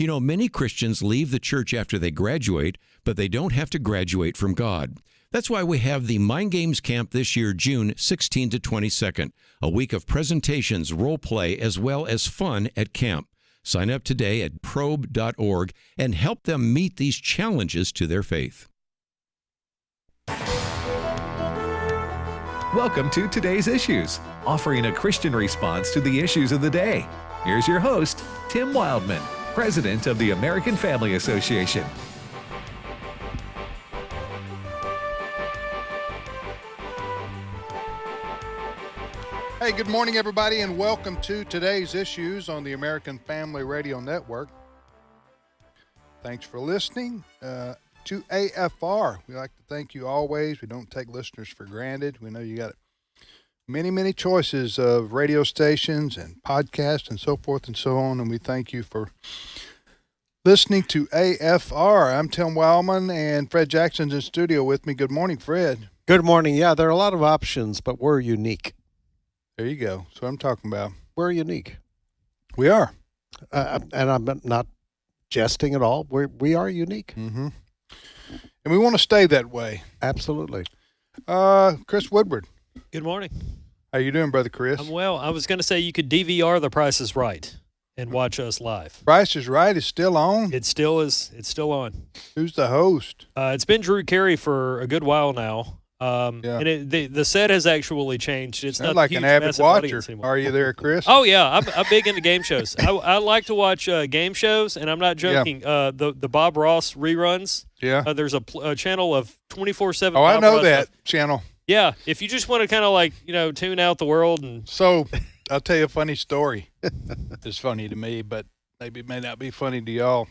You know, many Christians leave the church after they graduate, but they don't have to graduate from God. That's why we have the Mind Games Camp this year, June 16 to 22nd, a week of presentations, role play, as well as fun at camp. Sign up today at probe.org and help them meet these challenges to their faith. Welcome to Today's Issues, offering a Christian response to the issues of the day. Here's your host, Tim Wildman, President of the American Family Association. Hey, good morning, everybody, and welcome to Today's Issues on the American Family Radio Network. Thanks for listening to AFR. We like to thank you always. We don't take listeners for granted. We know you got many, many choices of radio stations and podcasts and so forth and so on, and we thank you for listening to AFR. I'm Tim Wildman, and Fred Jackson's in studio with me. Good morning, Fred. Good morning. Yeah, there are a lot of options, but we're unique. There you go. That's what I'm talking about. We're unique. We are. And I'm not jesting at all. We are unique. Mm-hmm. And we want to stay that way. Absolutely. Chris Woodward. Good morning. How you doing, Brother Chris? I'm well. I was going to say you could DVR The Price is Right and watch us live. Price is Right is still on? It still is. It's still on. Who's the host? It's been Drew Carey for a good while now. And the set has actually changed. It's Sound not like a huge, an avid massive watcher. audience anymore. Are you there, Chris? Oh, yeah. I'm big into game shows. I like to watch game shows, and I'm not joking. Yeah. The Bob Ross reruns. Yeah. There's a channel of 24/7 Oh, I Bob know Ross that stuff. channel. Yeah. If you just want to kind of tune out the world and So I'll tell you a funny story. It's funny to me, but maybe it may not be funny to y'all.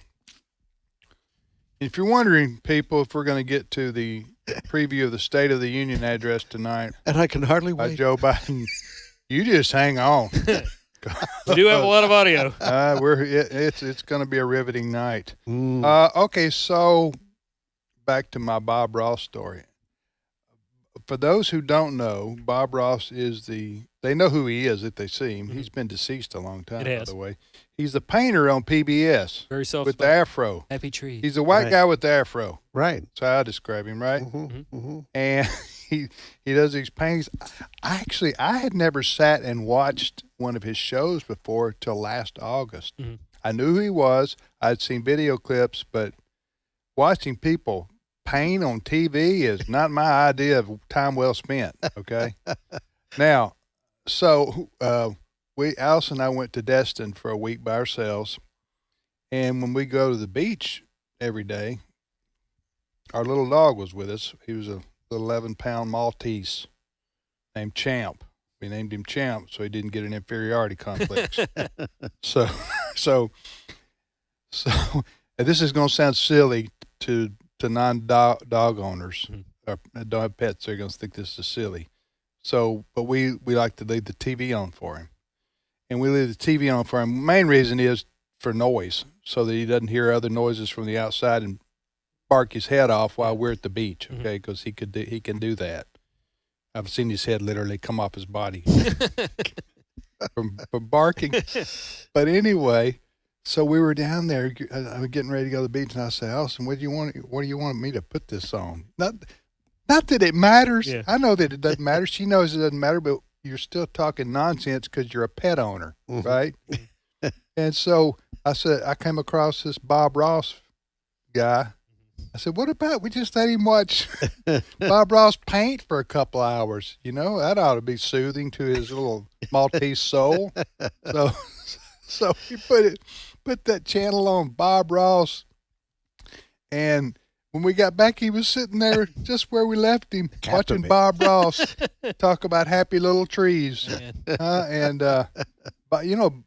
If you're wondering, people, if we're going to get to the preview of the State of the Union address tonight And I can hardly by wait. Joe Biden, you just hang on. we do have a lot of audio. It's going to be a riveting night. Okay, so back to my Bob Ross story. For those who don't know, Bob Ross is they know who he is if they see him. Mm-hmm. He's been deceased a long time, It by has. the way. He's the painter on PBS Very self with the afro. Happy tree. He's a white Right. guy with the afro. Right. That's how I describe him, right? Mm-hmm. And he does these paintings. I had never sat and watched one of his shows before till last August. Mm-hmm. I knew who he was. I'd seen video clips, but watching people paint on TV is not my idea of time well spent. Okay. Now, so Alice and I went to Destin for a week by ourselves, and when we go to the beach every day, our little dog was with us. He was a little 11-pound Maltese named Champ. We named him Champ so he didn't get an inferiority complex. So, and this is going to sound silly to non-dog owners or don't have pets. They're going to think this is silly. So, but we like to leave the TV on for him, and we leave the TV on for him. Main reason is for noise, so that he doesn't hear other noises from the outside and bark his head off while we're at the beach. Okay, because he can do that. I've seen his head literally come off his body from barking. But anyway, so we were down there. I was getting ready to go to the beach, and I said, "Allison, what do you want me to put this on?" Not that it matters. Yeah. I know that it doesn't matter. She knows it doesn't matter, but you're still talking nonsense because you're a pet owner, right? And so I said, I came across this Bob Ross guy. I said, what about we just let him watch Bob Ross paint for a couple hours? You know, that ought to be soothing to his little Maltese soul. So we put that channel on Bob Ross, and when we got back, he was sitting there just where we left him, watching Bob Ross talk about happy little trees. But you know,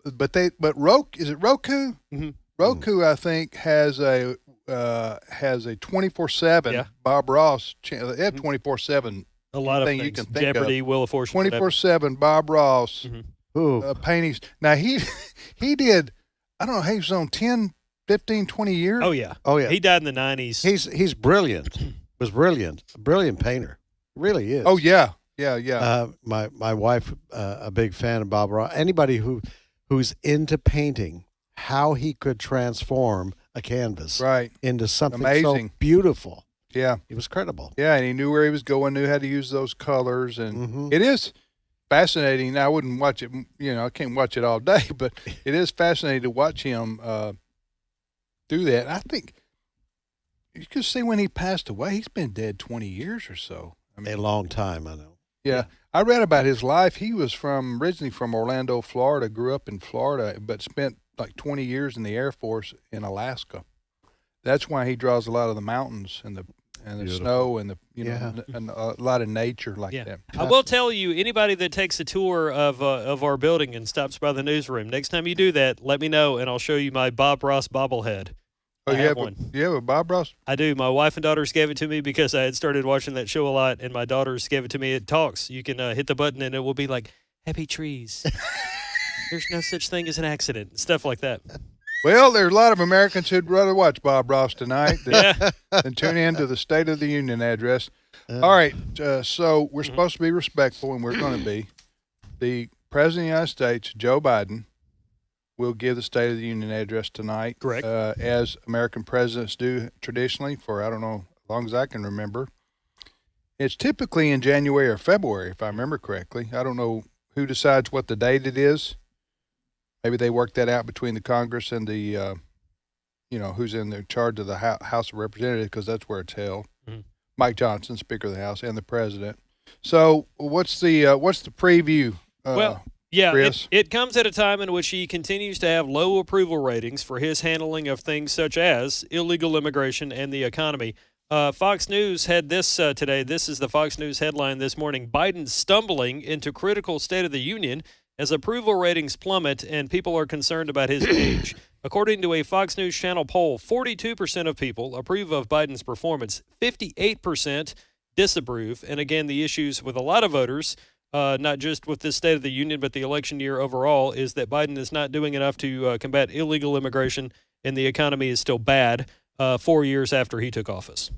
Roku, is it Roku? Mm-hmm. Roku, I think, has a 24/7 Bob Ross channel. They have 24/7 A lot of thing you things. can think of. Jeopardy, Wheel of Fortune. 24/7 Bob Ross Ooh. paintings. Now he did. I don't know. He was on 10, 15, 20 years. Oh yeah. Oh yeah. He died in the 90s. He's brilliant. Was brilliant. A brilliant painter. Really is. Oh yeah. Yeah. My wife, a big fan of Bob Ross. Anybody who's into painting how he could transform a canvas Right. into something Amazing. so beautiful. Yeah. It was credible. Yeah, and he knew where he was going, knew how to use those colors, and Mhm. it is fascinating. I wouldn't watch it, I can't watch it all day, but it is fascinating to watch him do that. I think you could see when he passed away, he's been dead 20 years or so. A long time, I know. Yeah. I read about his life. He was originally from Orlando, Florida, grew up in Florida, but spent like 20 years in the Air Force in Alaska. That's why he draws a lot of the mountains and the Beautiful. snow and Yeah. and a lot of nature like Yeah. that. I will tell you, anybody that takes a tour of our building and stops by the newsroom, next time you do that, let me know, and I'll show you my Bob Ross bobblehead. Oh, I have one. You have a Bob Ross? I do. My wife and daughters gave it to me because I had started watching that show a lot, and my daughters gave it to me. It talks. You can hit the button, and it will be like, happy trees. There's no such thing as an accident. Stuff like that. Well, there's a lot of Americans who'd rather watch Bob Ross tonight Yeah. than tune in to the State of the Union address. All right, so we're supposed to be respectful, and we're going to be. The President of the United States, Joe Biden, will give the State of the Union address tonight. Correct. As American presidents do traditionally for, I don't know, as long as I can remember. It's typically in January or February, if I remember correctly. I don't know who decides what the date it is. Maybe they work that out between the Congress and the, who's in their charge of the House of Representatives, because that's where it's held. Mm-hmm. Mike Johnson, Speaker of the House, and the President. So, what's the preview? Yeah, Chris? it comes at a time in which he continues to have low approval ratings for his handling of things such as illegal immigration and the economy. Fox News had this today. This is the Fox News headline this morning. Biden stumbling into critical State of the Union as approval ratings plummet and people are concerned about his age. According to a Fox News Channel poll, 42% of people approve of Biden's performance, 58% disapprove. And again, the issues with a lot of voters, not just with this State of the Union, but the election year overall, is that Biden is not doing enough to combat illegal immigration, and the economy is still bad 4 years after he took office.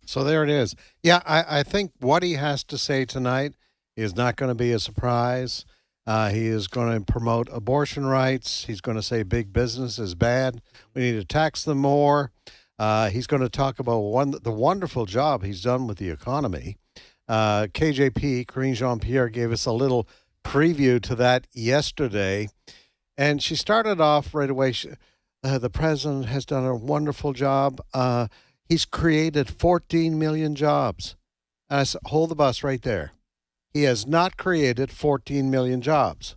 So there it is. Yeah, I think what he has to say tonight is not going to be a surprise. He is going to promote abortion rights. He's going to say big business is bad. We need to tax them more. He's going to talk about the wonderful job he's done with the economy. KJP, Karine Jean-Pierre, gave us a little preview to that yesterday. And she started off right away. The president has done a wonderful job. He's created 14 million jobs. And I said, hold the bus right there. He has not created 14 million jobs.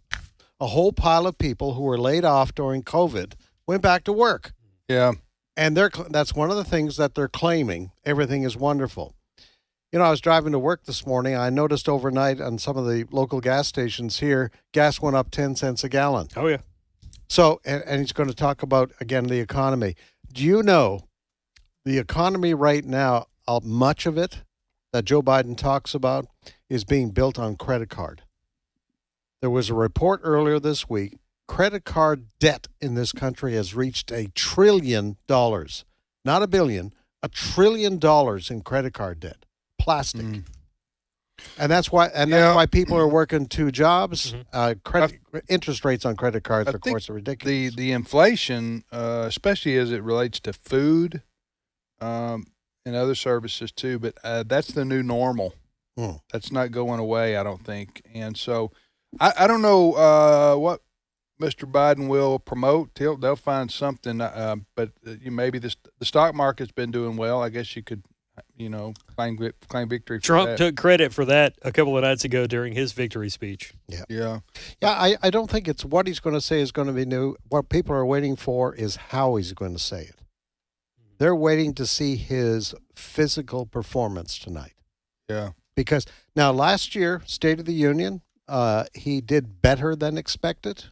A whole pile of people who were laid off during COVID went back to work. Yeah. And that's one of the things that they're claiming. Everything is wonderful. I was driving to work this morning. I noticed overnight on some of the local gas stations here, gas went up 10 cents a gallon. Oh, yeah. So, and he's going to talk about, again, the economy. Do you know the economy right now, much of it that Joe Biden talks about is being built on credit card? There was a report earlier this week. Credit card debt in this country has reached $1 trillion, not $1 billion, $1 trillion in credit card debt, plastic. And that's why people are working two jobs. Interest rates on credit cards, of course, are ridiculous. The inflation, especially as it relates to food and other services too, but that's the new normal. That's not going away, I don't think. And so I don't know what Mr. Biden will promote. They'll find something, but maybe the stock market's been doing well. I guess you could, claim victory for Trump that. took credit for that a couple of nights ago during his victory speech. Yeah. I don't think it's what he's going to say is going to be new. What people are waiting for is how he's going to say it. They're waiting to see his physical performance tonight. Yeah. Because now last year, State of the Union, he did better than expected.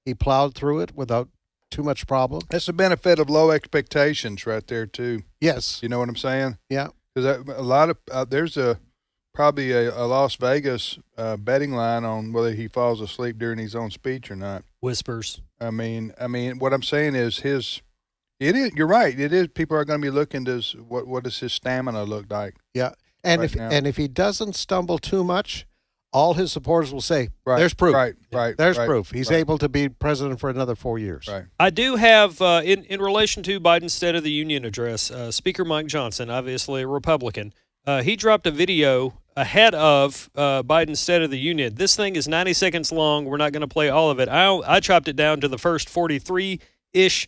He plowed through it without too much problem. That's the benefit of low expectations right there too. Yes. You know what I'm saying? Yeah. Because a lot of there's probably a Las Vegas betting line on whether he falls asleep during his own speech or not. Whispers. I mean, what I'm saying is it is. You're right. It is. People are going to be looking to what does his stamina look like? Yeah. And right now. if he doesn't stumble too much, all his supporters will say, Right. there's proof. Right. There's right, proof. He's right, able to be president for another 4 years. Right. I do have, in relation to Biden's State of the Union address, Speaker Mike Johnson, obviously a Republican, he dropped a video ahead of Biden's State of the Union. This thing is 90 seconds long. We're not going to play all of it. I chopped it down to the first 43-ish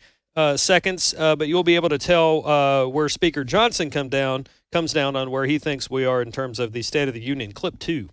seconds, but you'll be able to tell where Speaker Johnson comes down on where he thinks we are in terms of the State of the Union. Clip 2.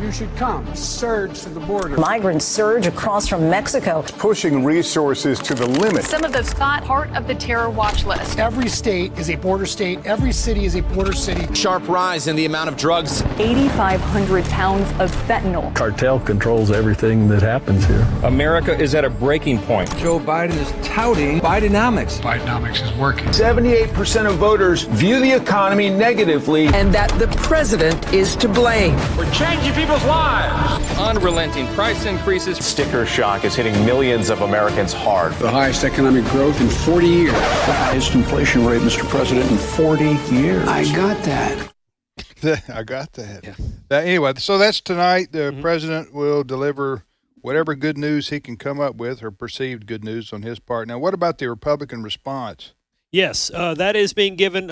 You should come, surge to the border. Migrants surge across from Mexico. Pushing resources to the limit. Some of those not part of the terror watch list. Every state is a border state. Every city is a border city. Sharp rise in the amount of drugs. 8,500 pounds of fentanyl. Cartel controls everything that happens here. America is at a breaking point. Joe Biden is touting Bidenomics. Bidenomics is working. 78% of voters view the economy negatively. And that the president is to blame. We're changing people's lives. Unrelenting price increases. Sticker shock is hitting millions of Americans hard. The highest economic growth in 40 years. The highest inflation rate, Mr. President, in 40 years. I got that. I got that. Yeah. Anyway, so that's tonight. The president will deliver whatever good news he can come up with, or perceived good news on his part. Now, what about the Republican response? Yes, that is being given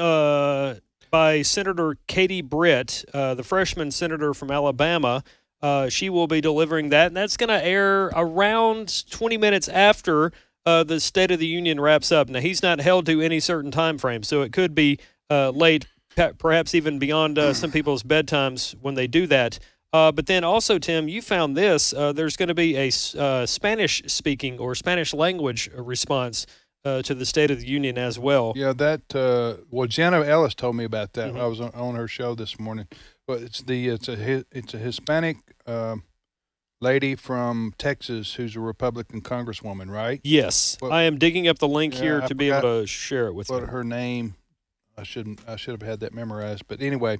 by Senator Katie Britt, the freshman senator from Alabama. She will be delivering that, and that's going to air around 20 minutes after the State of the Union wraps up. Now, he's not held to any certain time frame, so it could be late, perhaps even beyond some people's bedtimes when they do that. But then also, Tim, you found this. There's going to be a Spanish-speaking or Spanish language response to the State of the Union as well. Yeah, well, Jenna Ellis told me about that. I was on her show this morning. But it's a Hispanic lady from Texas who's a Republican congresswoman, right? Yes, I am digging up the link here to be able to share it with you. What her name? I should have had that memorized. But anyway,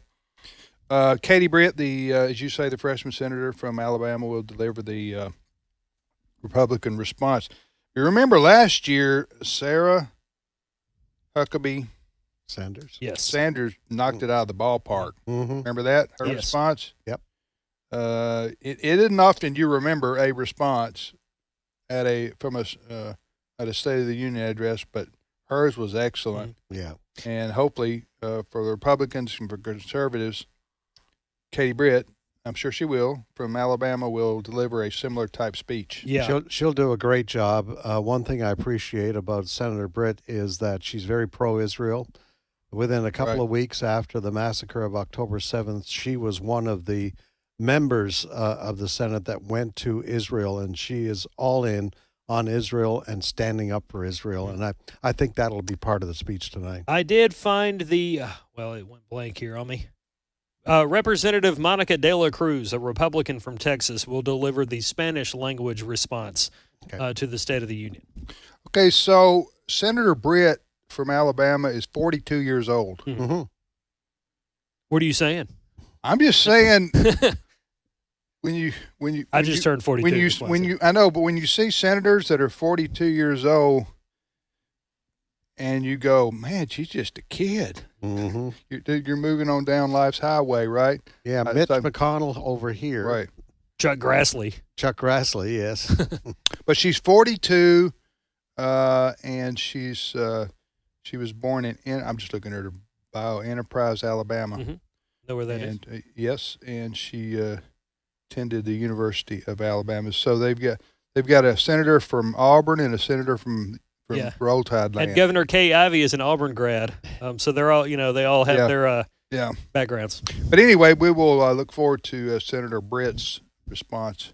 Katie Britt, as you say, the freshman senator from Alabama, will deliver the Republican response. You remember last year, Sarah Huckabee Sanders? Yes. Sanders knocked it out of the ballpark. Mm-hmm. Remember that? Her response? Yep. It isn't often you remember a response at a State of the Union address, but hers was excellent. Yeah. And hopefully for the Republicans and for conservatives, Katie Britt, I'm sure she will, from Alabama, will deliver a similar type speech. Yeah. She'll do a great job. One thing I appreciate about Senator Britt is that she's very pro-Israel. Within a couple of weeks after the massacre of October 7th, she was one of the members of the Senate that went to Israel, and she is all in on Israel and standing up for Israel. And I think that'll be part of the speech tonight. I did find it went blank here on me. Representative Monica De La Cruz, a Republican from Texas, will deliver the Spanish language response to the State of the Union. Okay, so Senator Britt from Alabama is 42 years old. Mm-hmm. What are you saying? I'm just saying I just turned 42. I know, but when you see senators that are 42 years old and you go, man, she's just a kid. Mm-hmm. You're moving on down life's highway, right? Yeah, Mitch McConnell over here. Right. Chuck Grassley, yes. But she's 42, and she was born in I'm just looking at her bio, Enterprise, Alabama. Mm-hmm. Know where that is? Yes, and she attended the University of Alabama. So they've got a senator from Auburn and a senator from Roll Tide land. And Governor Kay Ivey is an Auburn grad. So they're all, they all have their backgrounds. But anyway, we will look forward to Senator Britt's response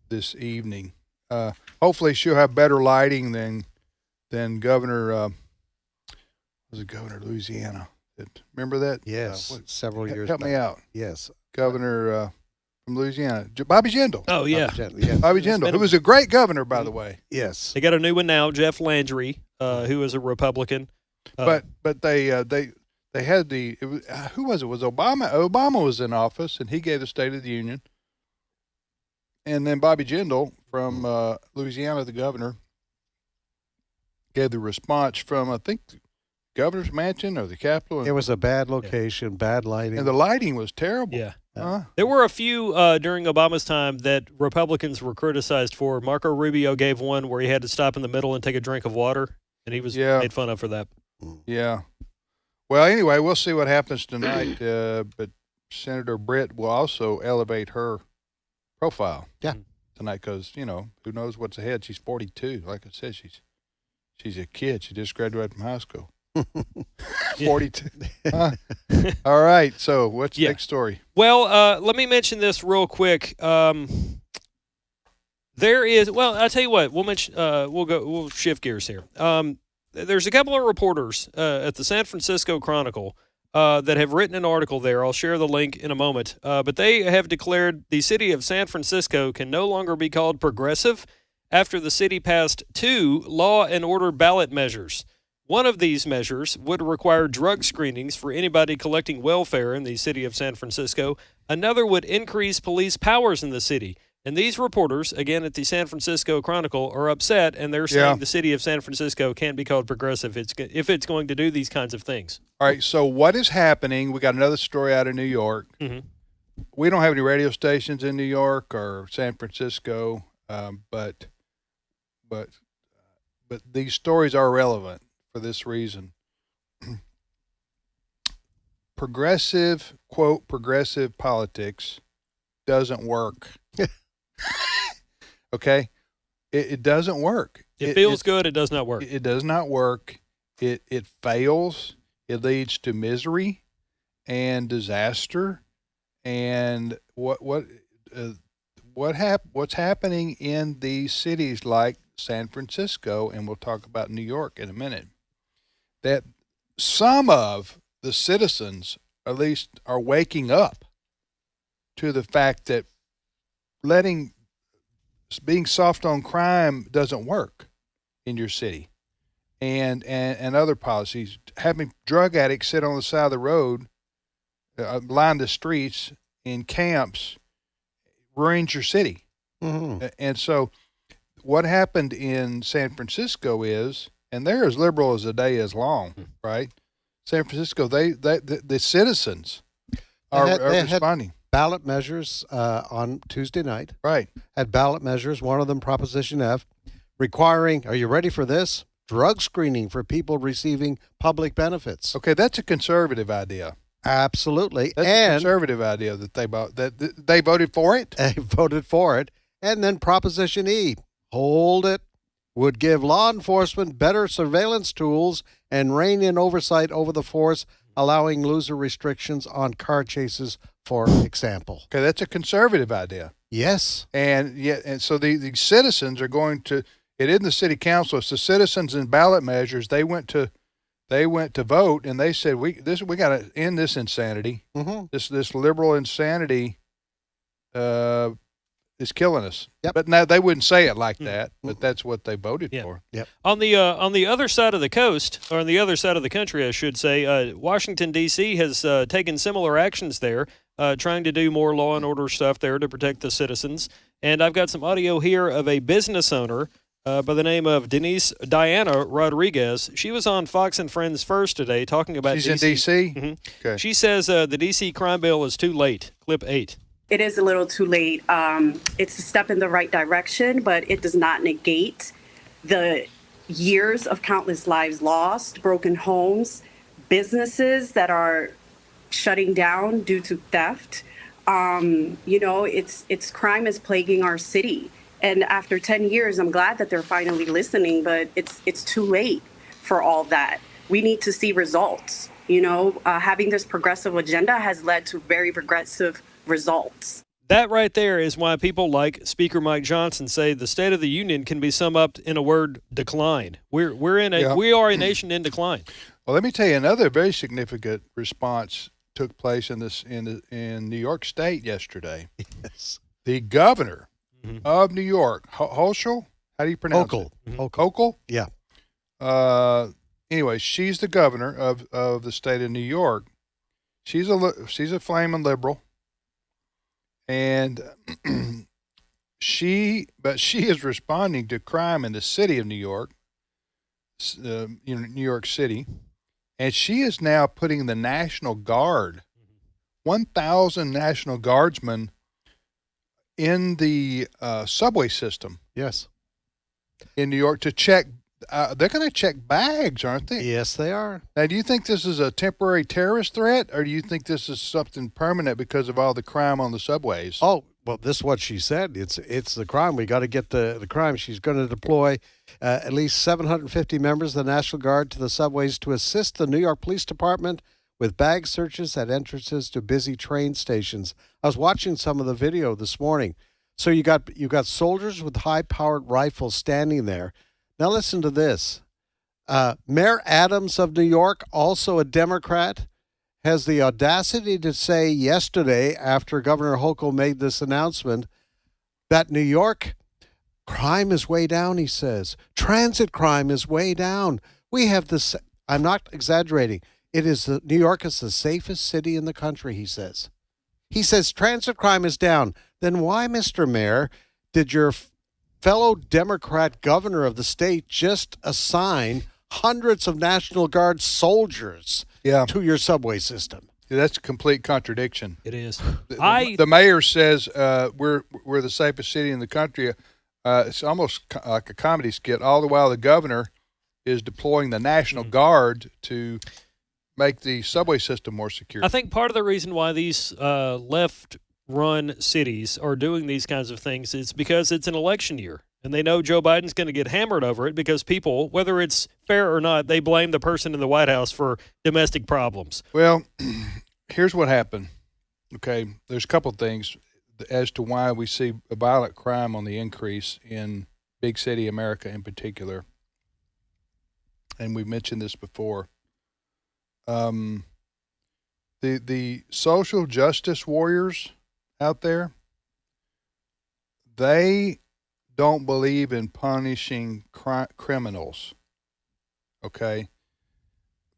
this evening. Hopefully she'll have better lighting than Governor was it Governor Louisiana? Remember that? Yes, several years Help back. me out. Yes. Governor from Louisiana, Bobby Jindal. Oh, yeah. Bobby Jindal, who was a great governor, by the way. Yes. They got a new one now, Jeff Landry, who is a Republican. But they had who was it? Was Obama? Obama was in office, and he gave the State of the Union. And then Bobby Jindal from Louisiana, the governor, gave the response from, I think, the governor's mansion or the Capitol. It was a bad location, bad lighting. And the lighting was terrible. Yeah. There were a few during Obama's time that Republicans were criticized for. Marco Rubio gave one where he had to stop in the middle and take a drink of water, and he was made fun of for that. Yeah. Well, anyway, we'll see what happens tonight. But Senator Britt will also elevate her profile tonight because, who knows what's ahead. She's 42. Like I said, she's a kid. She just graduated from high school. 42. All right. So what's the next story? Well, let me mention this real quick. There is, I'll tell you what, we'll shift gears here. There's a couple of reporters at the San Francisco Chronicle that have written an article there. I'll share the link in a moment. But they have declared the city of San Francisco can no longer be called progressive after the city passed 2 law and order ballot measures. One of these measures would require drug screenings for anybody collecting welfare in the city of San Francisco. Another would increase police powers in the city. And these reporters, again at the San Francisco Chronicle, are upset, and they're saying the city of San Francisco can't be called progressive if it's going to do these kinds of things. All right, so what is happening? We got another story out of New York. Mm-hmm. We don't have any radio stations in New York or San Francisco, but these stories are relevant for this reason. Progressive politics doesn't work. Okay? It doesn't work. It feels good. It does not work. It does not work. It fails. It leads to misery and disaster. And what's happening in these cities like San Francisco, and we'll talk about New York in a minute, that some of the citizens at least are waking up to the fact that being soft on crime doesn't work in your city, and other policies. Having drug addicts sit on the side of the road, line the streets in camps, ruins your city. Mm-hmm. And so what happened in San Francisco is, and they're as liberal as the day is long, right? San Francisco, the citizens are responding. Ballot measures on Tuesday night. Right. Had ballot measures, one of them Proposition F, requiring, are you ready for this? Drug screening for people receiving public benefits. Okay, that's a conservative idea. Absolutely. That's a conservative idea that they voted for it? They voted for it. And then Proposition E, hold it, would give law enforcement better surveillance tools and rein in oversight over the force, allowing looser restrictions on car chases, for example. Okay, that's a conservative idea. Yes. And so the citizens are going to, it isn't the city council, it's the citizens in ballot measures. They went to vote, and they said we got to end this insanity. Mm-hmm. This liberal insanity is killing us. Yep. But now they wouldn't say it like that, but that's what they voted for. Yep. On the other side of the coast, or on the other side of the country, I should say, Washington, D.C. has taken similar actions there, trying to do more law and order stuff there to protect the citizens. And I've got some audio here of a business owner by the name of Diana Rodriguez. She was on Fox and Friends First today talking about She's in D.C.? Mm-hmm. Okay. She says the D.C. crime bill is too late. Clip 8. It is a little too late. It's a step in the right direction, but it does not negate the years of countless lives lost, broken homes, businesses that are shutting down due to theft. It's crime is plaguing our city. And after 10 years, I'm glad that they're finally listening, but it's too late for all that. We need to see results. Having this progressive agenda has led to very progressive results. That right there is why people like Speaker Mike Johnson say the State of the Union can be summed up in a word: decline. We are a nation in decline. Well, let me tell you, another very significant response took place in New York State yesterday. Yes. The governor of New York, Hochul, how do you pronounce it? Hochul? Yeah. Anyway, she's the governor of the state of New York. She's a flaming liberal. And she is responding to crime in the city of New York, New York City, and she is now putting the National Guard, 1,000 National Guardsmen in the subway system. Yes. In New York to check. They're going to check bags, aren't they? Yes, they are. Now, do you think this is a temporary terrorist threat, or do you think this is something permanent because of all the crime on the subways? Oh, well, this is what she said. It's the crime. We got to get the crime. She's going to deploy at least 750 members of the National Guard to the subways to assist the New York Police Department with bag searches at entrances to busy train stations. I was watching some of the video this morning. So you got soldiers with high-powered rifles standing there. Now listen to this. Mayor Adams of New York, also a Democrat, has the audacity to say yesterday, after Governor Hochul made this announcement, that New York crime is way down, he says. Transit crime is way down. We have this, I'm not exaggerating, New York is the safest city in the country, he says. He says transit crime is down. Then why, Mr. Mayor, did your fellow Democrat governor of the state just assign hundreds of National Guard soldiers to your subway system? Yeah, that's a complete contradiction. It is. The mayor says we're the safest city in the country. It's almost like a comedy skit. All the while the governor is deploying the National Guard to make the subway system more secure. I think part of the reason why these left-run cities are doing these kinds of things is because it's an election year, and they know Joe Biden's going to get hammered over it because people, whether it's fair or not, they blame the person in the White House for domestic problems. Well, here's what happened. Okay, there's a couple of things as to why we see a violent crime on the increase in big city America in particular, and we've mentioned this before. The social justice warriors out there, they don't believe in punishing criminals, okay?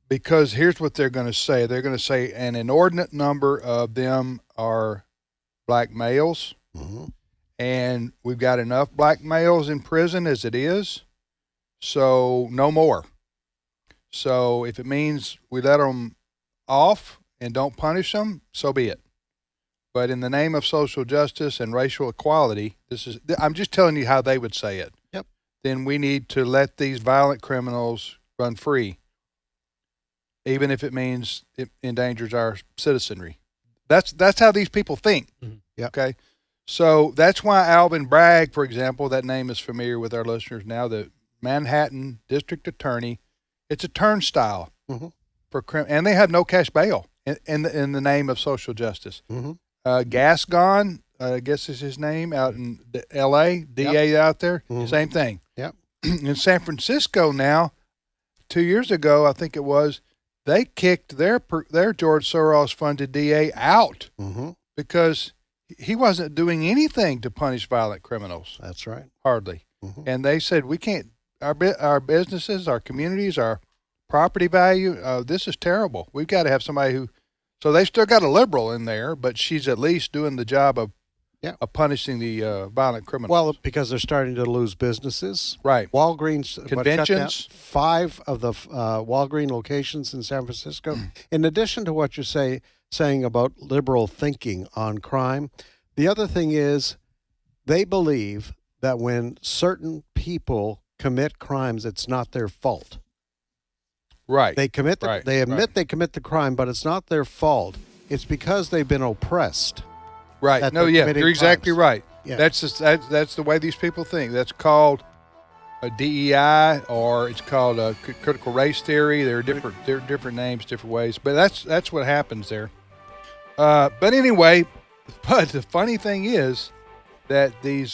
Because here's what they're going to say. They're going to say an inordinate number of them are black males, and we've got enough black males in prison as it is, so no more. So if it means we let them off and don't punish them, so be it. But in the name of social justice and racial equality, I'm just telling you how they would say it. Yep. Then we need to let these violent criminals run free, even if it means it endangers our citizenry. That's how these people think. Mm-hmm. Yep. Okay. So that's why Alvin Bragg, for example, that name is familiar with our listeners now, the Manhattan District Attorney. It's a turnstile for and they have no cash bail in the name of social justice. Gascon, I guess is his name, out in L.A., DA out there, same thing. Yep. In San Francisco now, 2 years ago, I think it was, they kicked their George Soros-funded DA out because he wasn't doing anything to punish violent criminals. That's right. Hardly. And they said, we can't. Our businesses, our communities, our property value, this is terrible. We've got to have somebody who, so they still got a liberal in there, but she's at least doing the job of punishing the violent criminals. Well, because they're starting to lose businesses. Right. Walgreens. Conventions. 5 of the Walgreens locations in San Francisco. In addition to what you're saying about liberal thinking on crime, the other thing is they believe that when certain people commit crimes, it's not their fault. Right. They admit they commit the crime, but it's not their fault. It's because they've been oppressed. Right. No, yeah, you're exactly right. Yeah. That's the way these people think. That's called a DEI, or it's called a critical race theory. There are different names, different ways, but that's what happens there. But anyway, the funny thing is that the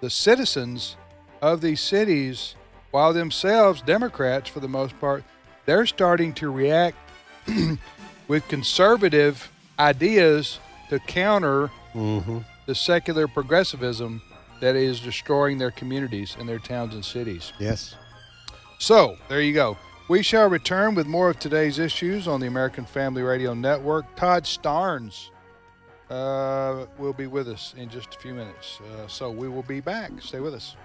citizens of these cities, while themselves Democrats for the most part, they're starting to react with conservative ideas to counter the secular progressivism that is destroying their communities and their towns and cities. Yes. So, there you go. We shall return with more of today's issues on the American Family Radio Network. Todd Starnes will be with us in just a few minutes. So we will be back. Stay with us.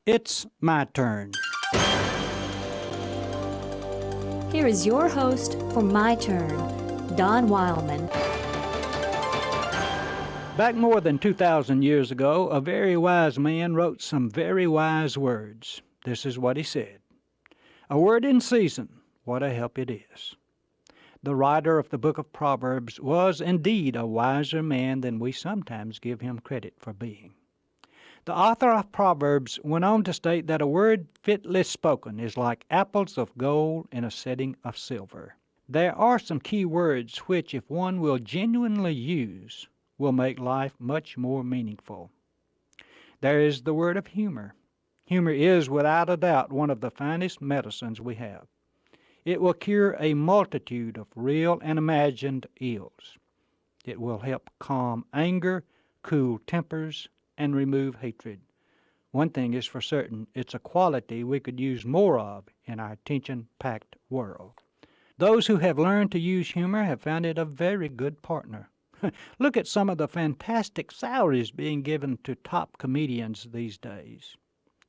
It's my turn. Here is your host for My Turn, Don Wildman. Back more than 2,000 years ago, a very wise man wrote some very wise words. This is what he said. A word in season, what a help it is. The writer of the book of Proverbs was indeed a wiser man than we sometimes give him credit for being. The author of Proverbs went on to state that a word fitly spoken is like apples of gold in a setting of silver. There are some key words which, if one will genuinely use, will make life much more meaningful. There is the word of humor. Humor is, without a doubt, one of the finest medicines we have. It will cure a multitude of real and imagined ills. It will help calm anger, cool tempers, and remove hatred. One thing is for certain, it's a quality we could use more of in our tension-packed world. Those who have learned to use humor have found it a very good partner. Look at some of the fantastic salaries being given to top comedians these days.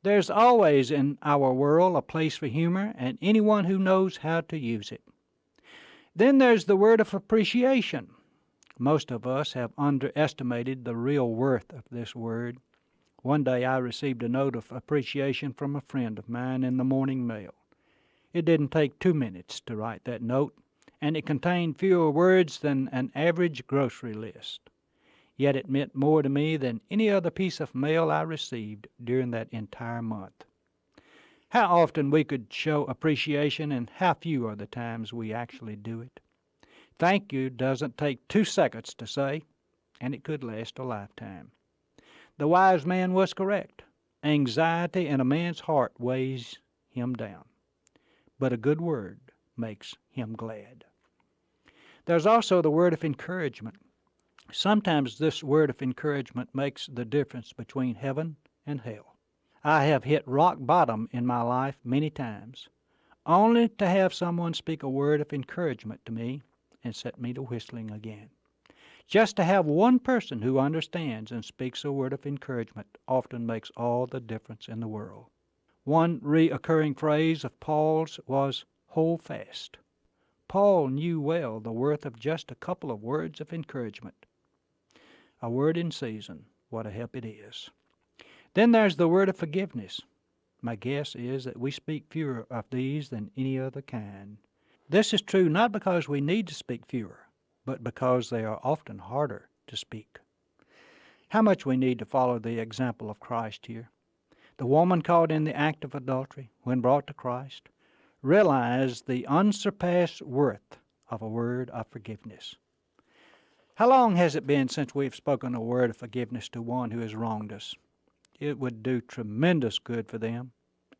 There's always in our world a place for humor and anyone who knows how to use it. Then there's the word of appreciation. Most of us have underestimated the real worth of this word. One day I received a note of appreciation from a friend of mine in the morning mail. It didn't take 2 minutes to write that note, and it contained fewer words than an average grocery list. Yet it meant more to me than any other piece of mail I received during that entire month. How often we could show appreciation and how few are the times we actually do it. Thank you doesn't take 2 seconds to say, and it could last a lifetime. The wise man was correct. Anxiety in a man's heart weighs him down, but a good word makes him glad. There's also the word of encouragement. Sometimes this word of encouragement makes the difference between heaven and hell. I have hit rock bottom in my life many times, only to have someone speak a word of encouragement to me and set me to whistling again. Just to have one person who understands and speaks a word of encouragement often makes all the difference in the world. One reoccurring phrase of Paul's was, "Hold fast." Paul knew well the worth of just a couple of words of encouragement. A word in season, what a help it is. Then there's the word of forgiveness. My guess is that we speak fewer of these than any other kind. This is true not because we need to speak fewer, but because they are often harder to speak. How much we need to follow the example of Christ here. The woman caught in the act of adultery, when brought to Christ, realized the unsurpassed worth of a word of forgiveness. How long has it been since we've spoken a word of forgiveness to one who has wronged us? It would do tremendous good for them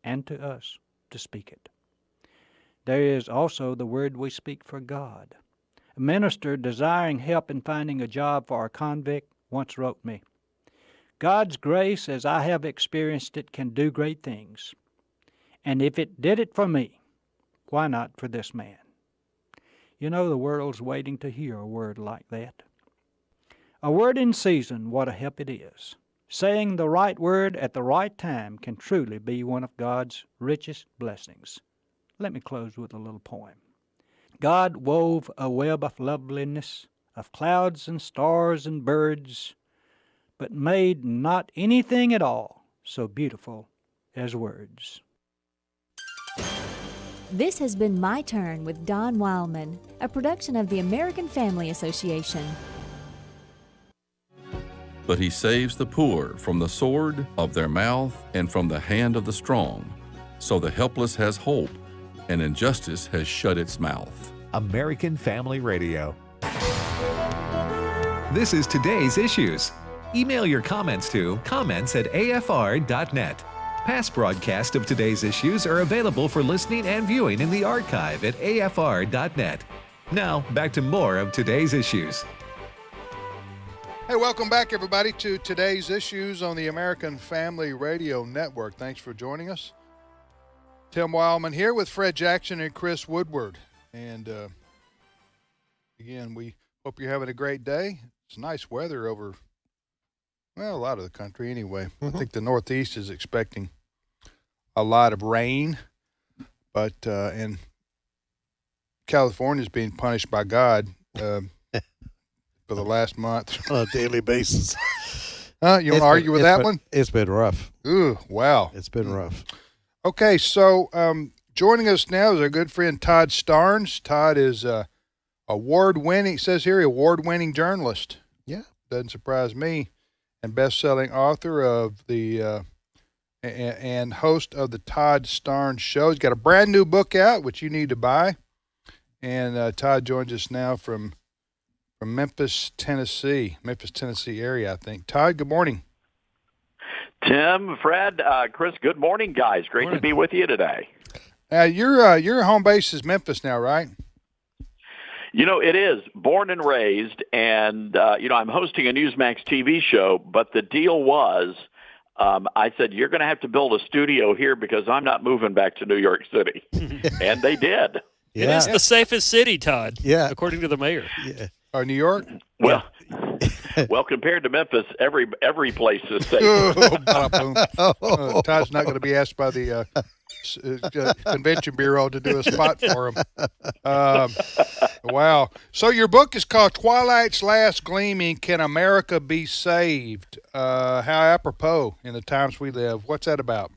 and to us to speak it. There is also the word we speak for God. A minister desiring help in finding a job for a convict once wrote me, "God's grace, as I have experienced it, can do great things. And if it did it for me, why not for this man?" You know, the world's waiting to hear a word like that. A word in season, what a help it is. Saying the right word at the right time can truly be one of God's richest blessings. Let me close with a little poem. God wove a web of loveliness, of clouds and stars and birds, but made not anything at all so beautiful as words. This has been My Turn with Don Wildman, a production of the American Family Association. But he saves the poor from the sword of their mouth and from the hand of the strong. So the helpless has hope, and injustice has shut its mouth. American Family Radio. This is today's issues. Email your comments to comments@afr.net. Past broadcasts of today's issues are available for listening and viewing in the archive at afr.net. Now, back to more of today's issues. Hey, welcome back, everybody, to today's issues on the American Family Radio Network. Thanks for joining us. Tim Wildman here with Fred Jackson and Chris Woodward. And again, we hope you're having a great day. It's nice weather over, well, a lot of the country anyway. I think the Northeast is expecting a lot of rain, but and California's being punished by God for the last month on a daily basis. You want to argue with that one? It's been rough. Ooh, wow. It's been rough. Okay, so joining us now is our good friend Todd Starnes. Todd is award-winning, it says here, award-winning journalist. Yeah. Doesn't surprise me. And best-selling author of the and host of the Todd Starnes Show. He's got a brand new book out, which you need to buy. And Todd joins us now from Memphis, Tennessee area, I think. Todd, good morning. Tim, Fred, Chris, good morning, guys. Great to be with you today. Your home base is Memphis now, right? You know, it is. Born and raised, and, I'm hosting a Newsmax TV show, but the deal was I said, you're going to have to build a studio here because I'm not moving back to New York City. And they did. Yeah. It is the safest city, Todd, according to the mayor. Yeah. New York? Well, well, compared to Memphis, every place is safe. Todd's not going to be asked by the Convention Bureau to do a spot for him. Wow. So your book is called Twilight's Last Gleaming, Can America Be Saved? How apropos in the times we live. What's that about?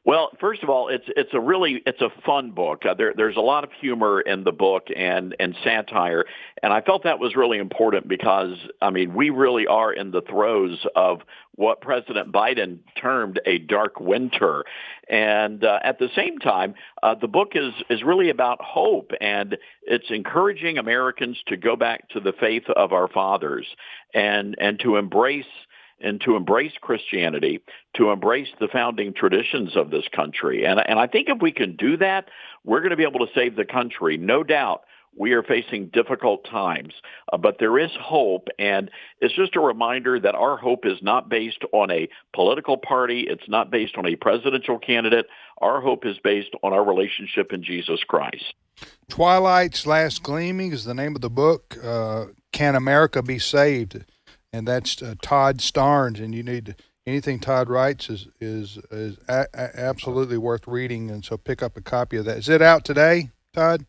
Well, first of all, it's a fun book. There's a lot of humor in the book and satire, and I felt that was really important because, I mean, we really are in the throes of what President Biden termed a dark winter. And at the same time, the book is really about hope, and it's encouraging Americans to go back to the faith of our fathers and to embrace Christianity, to embrace the founding traditions of this country. And I think if we can do that, we're going to be able to save the country. No doubt we are facing difficult times, but there is hope. And it's just a reminder that our hope is not based on a political party. It's not based on a presidential candidate. Our hope is based on our relationship in Jesus Christ. Twilight's Last Gleaming is the name of the book. Can America Be Saved? And that's Todd Starnes, and you need anything Todd writes is absolutely worth reading, and so pick up a copy of that. Is it out today, Todd?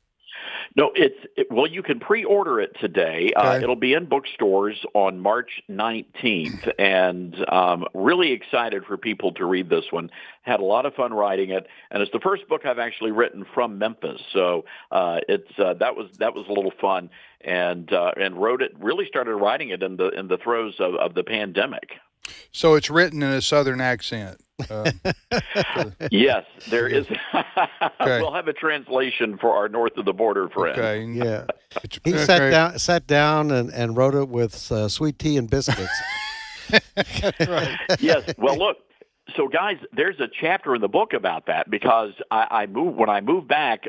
No, well, you can pre-order it today. Okay. It'll be in bookstores on March 19th, and really excited for people to read this one. Had a lot of fun writing it, and it's the first book I've actually written from Memphis, so that was a little fun, and really started writing it in the throes of the pandemic. So it's written in a Southern accent. Yes, there is. Okay. We'll have a translation for our north of the border friends. Okay. Yeah. He sat down and wrote it with sweet tea and biscuits. That's right. Yes. Well, look. So, guys, there's a chapter in the book about that because when I moved back.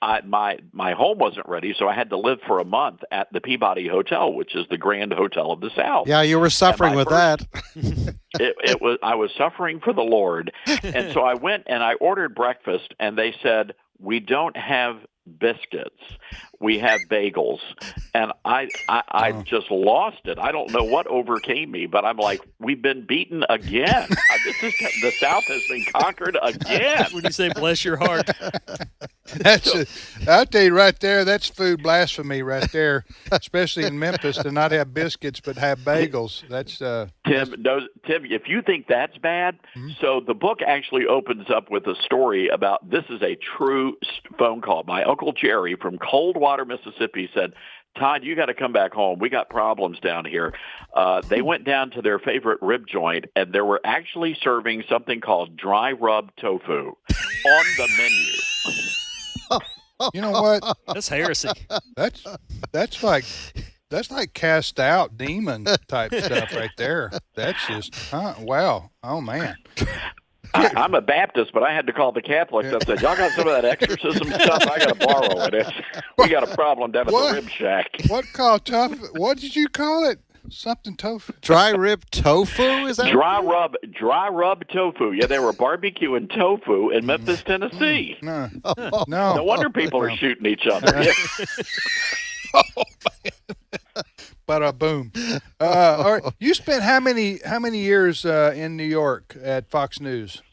My home wasn't ready, so I had to live for a month at the Peabody Hotel, which is the Grand Hotel of the South. Yeah, you were suffering with that. I was suffering for the Lord, and so I went and I ordered breakfast, and they said, "We don't have biscuits, we have bagels." And I just lost it. I don't know what overcame me, but I'm like, we've been beaten again. The South has been conquered again. When you say bless your heart. I'll tell you right there, that's food blasphemy right there, especially in Memphis, to not have biscuits but have bagels. That's Tim, if you think that's bad, so the book actually opens up with a story about, this is a true phone call. My Uncle Jerry from Coldwater, Mississippi said, "Todd, you got to come back home. We got problems down here." They went down to their favorite rib joint, and they were actually serving something called dry rub tofu on the menu. You know what? That's heresy. That's like cast out demon type stuff right there. That's just wow. Oh man. I'm a Baptist, but I had to call the Catholics. I said, "Y'all got some of that exorcism stuff? I got to borrow it. We got a problem down at the rib shack." What did you call it? Something tofu. Dry rib tofu? Is that dry rub tofu? Yeah, they were barbecuing tofu in Memphis, Tennessee. No. No wonder people are shooting each other. Oh, man. Bada boom. All right. You spent how many years in New York at Fox News?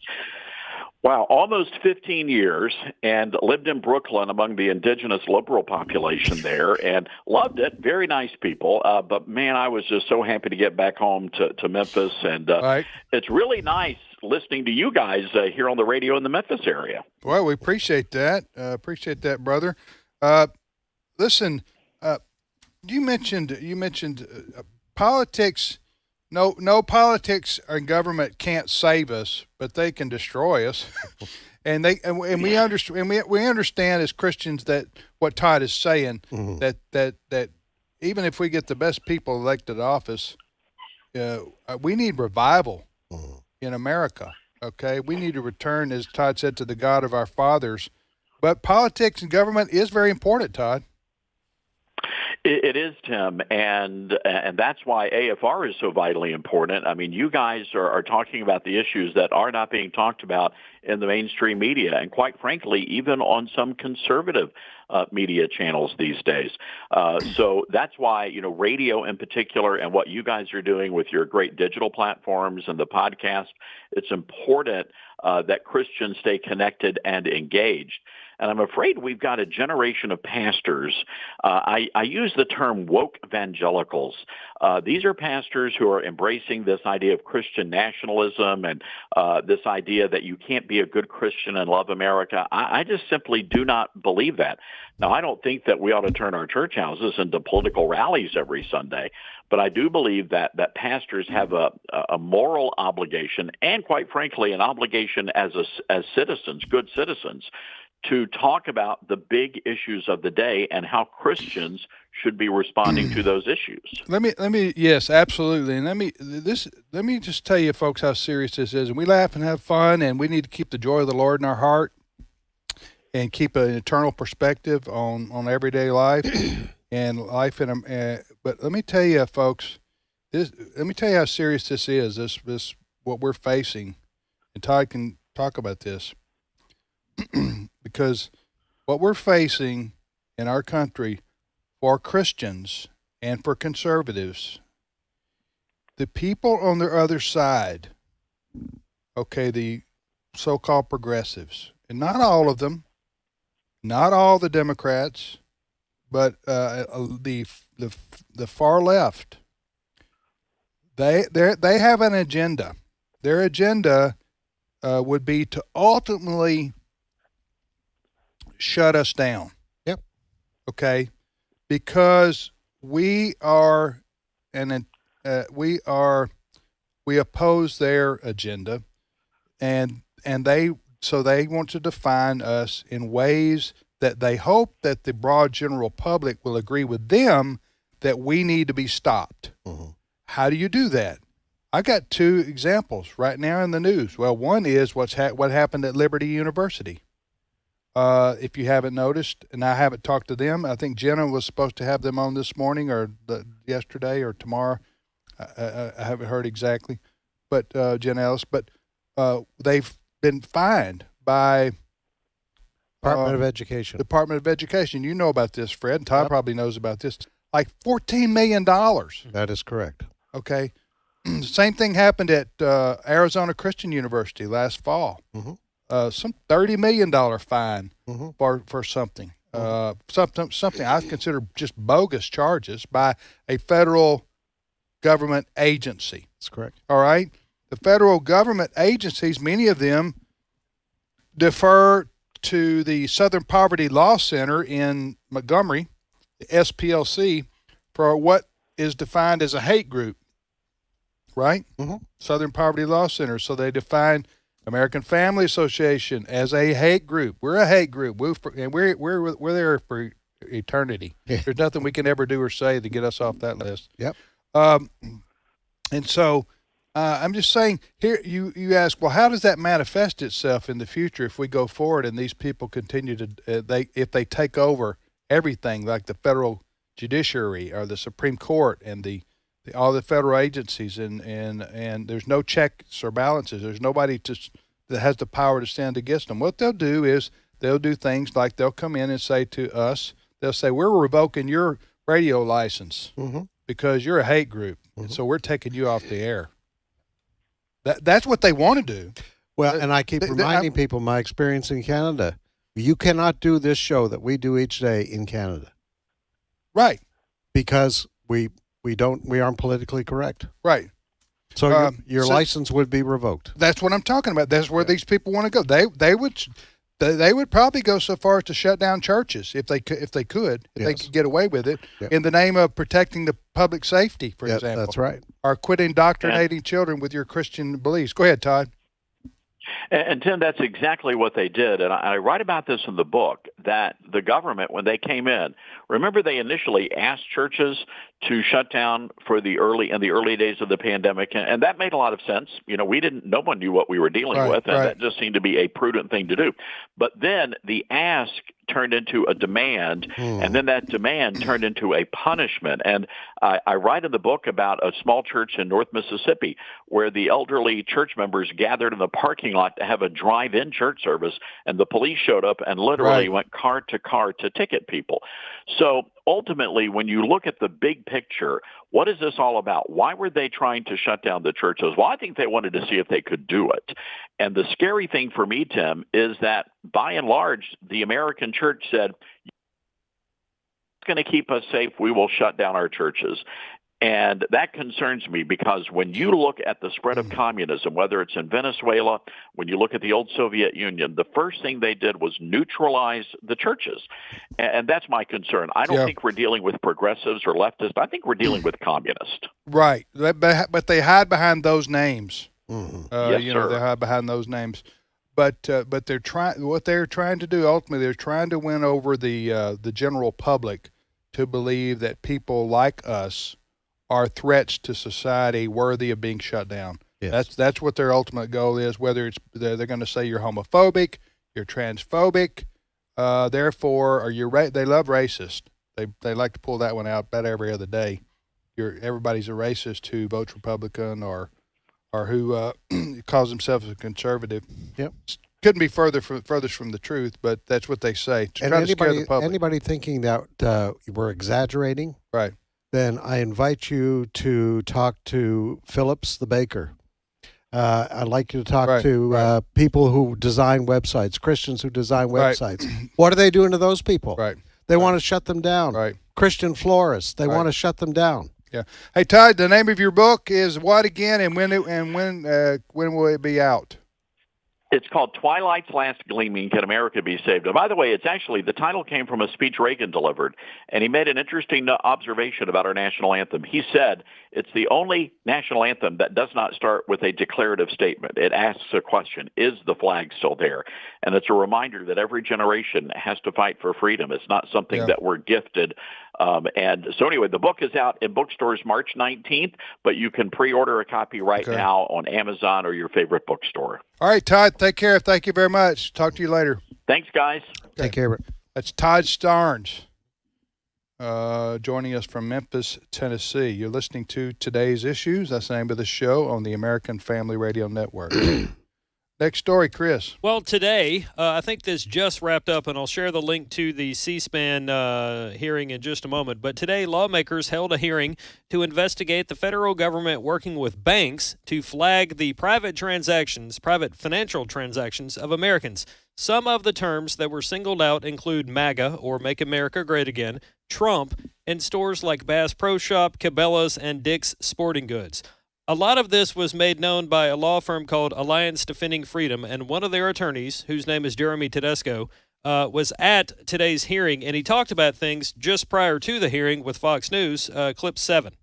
Wow, almost 15 years, and lived in Brooklyn among the indigenous liberal population there, and loved it. Very nice people. But, man, I was just so happy to get back home to Memphis, and It's really nice listening to you guys here on the radio in the Memphis area. Well, we appreciate that. Appreciate that, brother. Listen, you mentioned politics. No politics and government can't save us, but they can destroy us. and we understand as Christians that what Todd is saying, that even if we get the best people elected to office, we need revival in America. Okay, we need to return, as Todd said, to the God of our fathers. But politics and government is very important, Todd. It is, Tim, and that's why AFR is so vitally important. I mean, you guys are talking about the issues that are not being talked about in the mainstream media, and quite frankly, even on some conservative media channels these days. So that's why, radio in particular and what you guys are doing with your great digital platforms and the podcast, it's important that Christians stay connected and engaged. And I'm afraid we've got a generation of pastors. I use the term woke evangelicals. These are pastors who are embracing this idea of Christian nationalism and this idea that you can't be a good Christian and love America. I just simply do not believe that. Now, I don't think that we ought to turn our church houses into political rallies every Sunday, but I do believe that pastors have a moral obligation and, quite frankly, an obligation as citizens, good citizens, to talk about the big issues of the day and how Christians should be responding to those issues. Yes, absolutely. And let me just tell you, folks, how serious this is. And we laugh and have fun, and we need to keep the joy of the Lord in our heart and keep an eternal perspective on everyday life and life but let me tell you, folks, let me tell you how serious this is. This what we're facing, and Todd can talk about this. Because what we're facing in our country for Christians and for conservatives, the people on the other side, okay, the so-called progressives, and not all of them, not all the Democrats, but the far left, they have an agenda. Their agenda would be to ultimately shut us down. Yep. Okay, because we oppose their agenda, and they want to define us in ways that they hope that the broad general public will agree with them that we need to be stopped. Mm-hmm. How do you do that? I got two examples right now in the news. Well, one is what happened at Liberty University. If you haven't noticed, and I haven't talked to them, I think Jenna was supposed to have them on this morning or yesterday or tomorrow. I haven't heard exactly, but Jenna Ellis. But they've been fined by Department of Education. Department of Education. You know about this, Fred. And Todd probably knows about this. Like $14 million. That is correct. Okay. Same thing happened at Arizona Christian University last fall. Mm-hmm. Some $30 million fine for something. Something I consider just bogus charges by a federal government agency. That's correct. All right? The federal government agencies, many of them defer to the Southern Poverty Law Center in Montgomery, the SPLC, for what is defined as a hate group, right? Mm-hmm. Southern Poverty Law Center. So they define American Family Association as a hate group. We're a hate group. We're there for eternity. There's nothing we can ever do or say to get us off that list. Yep. And so I'm just saying here. You ask, well, how does that manifest itself in the future if we go forward and these people continue to if they take over everything, like the federal judiciary or the Supreme Court and all the federal agencies, and there's no checks or balances. There's nobody that has the power to stand against them. What they'll do is they'll do things like they'll come in and say to us, they'll say, we're revoking your radio license because you're a hate group, and so we're taking you off the air. That's what they want to do. Well, and I keep reminding people my experience in Canada. You cannot do this show that we do each day in Canada. Right. Because we aren't politically correct. Right. So your license would be revoked. That's what I'm talking about. That's where these people want to go. They would probably go so far as to shut down churches if they could get away with it in the name of protecting the public safety, for example. That's right. Or quit indoctrinating children with your Christian beliefs. Go ahead, Todd. And Tim, that's exactly what they did. And I write about this in the book, that the government, when they came in, remember they initially asked churches to shut down in the early days of the pandemic. And that made a lot of sense. No one knew what we were dealing with. And that just seemed to be a prudent thing to do. But then the ask turned into a demand, and then that demand turned into a punishment. And I write in the book about a small church in North Mississippi where the elderly church members gathered in the parking lot to have a drive-in church service, and the police showed up and literally went car to car to ticket people. So ultimately, when you look at the big picture, what is this all about? Why were they trying to shut down the churches? Well, I think they wanted to see if they could do it. And the scary thing for me, Tim, is that by and large, the American church said, it's going to keep us safe, we will shut down our churches. And that concerns me because when you look at the spread of communism, whether it's in Venezuela, when you look at the old Soviet Union, the first thing they did was neutralize the churches. And that's my concern. I don't think we're dealing with progressives or leftists. I think we're dealing with communists. Right. But they hide behind those names. Yes, sir. They hide behind those names. But they're trying. What they're trying to do ultimately, they're trying to win over the general public to believe that people like us are threats to society worthy of being shut down. Yes. That's what their ultimate goal is. Whether it's they're going to say you're homophobic, you're transphobic, therefore, or they love racist. They like to pull that one out about every other day. Everybody's a racist who votes Republican or who calls themselves a conservative. Yep. Couldn't be furthest from the truth, but that's what they say. To try to scare the public. Anybody thinking that we're exaggerating, right? Then I invite you to talk to Phillips the baker. I'd like you to talk to people who design websites, Christians who design websites. What are they doing to those people? Right. They want to shut them down. Right. Christian florists, they want to shut them down. Yeah. Hey, Todd, the name of your book is what again, and when will it be out? It's called Twilight's Last Gleaming, Can America Be Saved? And by the way, the title came from a speech Reagan delivered, and he made an interesting observation about our national anthem. He said, it's the only national anthem that does not start with a declarative statement. It asks a question, is the flag still there? And it's a reminder that every generation has to fight for freedom. It's not something that we're gifted. And so anyway, the book is out in bookstores March 19th, but you can pre-order a copy now on Amazon or your favorite bookstore. All right, Todd, take care. Thank you very much. Talk to you later. Thanks, guys. Okay. Take care. That's Todd Starnes joining us from Memphis, Tennessee. You're listening to Today's Issues. That's the name of the show on the American Family Radio Network. Next story, Chris. Well, today, I think this just wrapped up, and I'll share the link to the C-SPAN hearing in just a moment. But today, lawmakers held a hearing to investigate the federal government working with banks to flag the private financial transactions of Americans. Some of the terms that were singled out include MAGA, or Make America Great Again, Trump, and stores like Bass Pro Shop, Cabela's, and Dick's Sporting Goods. A lot of this was made known by a law firm called Alliance Defending Freedom, and one of their attorneys, whose name is Jeremy Tedesco, was at today's hearing, and he talked about things just prior to the hearing with Fox News, clip 7.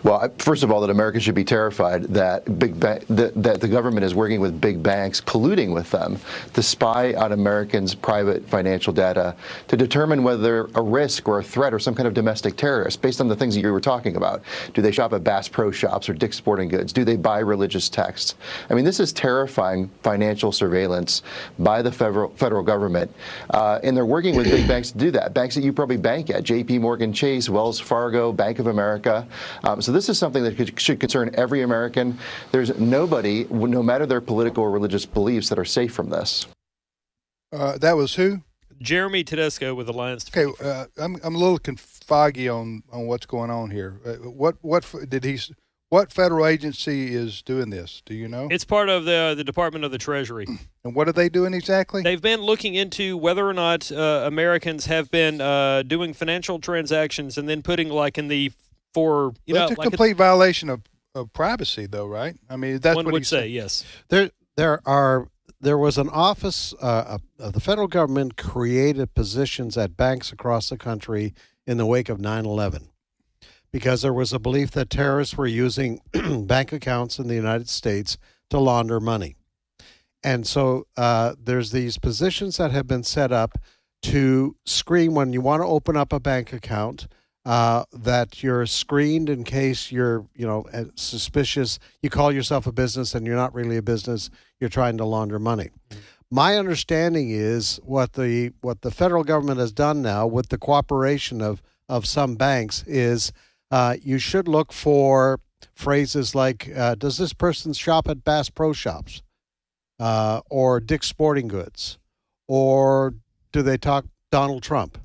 Well, first of all, that America should be terrified that that the government is working with big banks, colluding with them to spy on Americans' private financial data to determine whether they're a risk or a threat or some kind of domestic terrorist based on the things that you were talking about. Do they shop at Bass Pro Shops or Dick's Sporting Goods? Do they buy religious texts? I mean, this is terrifying financial surveillance by the federal government, and they're working with big banks to do that. Banks that you probably bank at, J.P. Morgan Chase, Wells Fargo, Bank of America. So this is something that should concern every American. There's nobody, no matter their political or religious beliefs, that are safe from this. That was who? Jeremy Tedesco with Alliance. Okay, I'm a little foggy on what's going on here. What did he? What federal agency is doing this? Do you know? It's part of the Department of the Treasury. And what are they doing exactly? They've been looking into whether or not Americans have been doing financial transactions and then putting like in the That's a complete violation of privacy, though, right? I mean, that's one what would he say. said. Yes. There was an office of the federal government created positions at banks across the country in the wake of 9/11. Because there was a belief that terrorists were using bank accounts in the United States to launder money. And so there's these positions that have been set up to screen when you want to open up a bank account, that you're screened in case you're, suspicious. You call yourself a business and you're not really a business. You're trying to launder money. My understanding is what the federal government has done now with the cooperation of some banks is you should look for phrases like, does this person shop at Bass Pro Shops or Dick's Sporting Goods, or do they talk Donald Trump?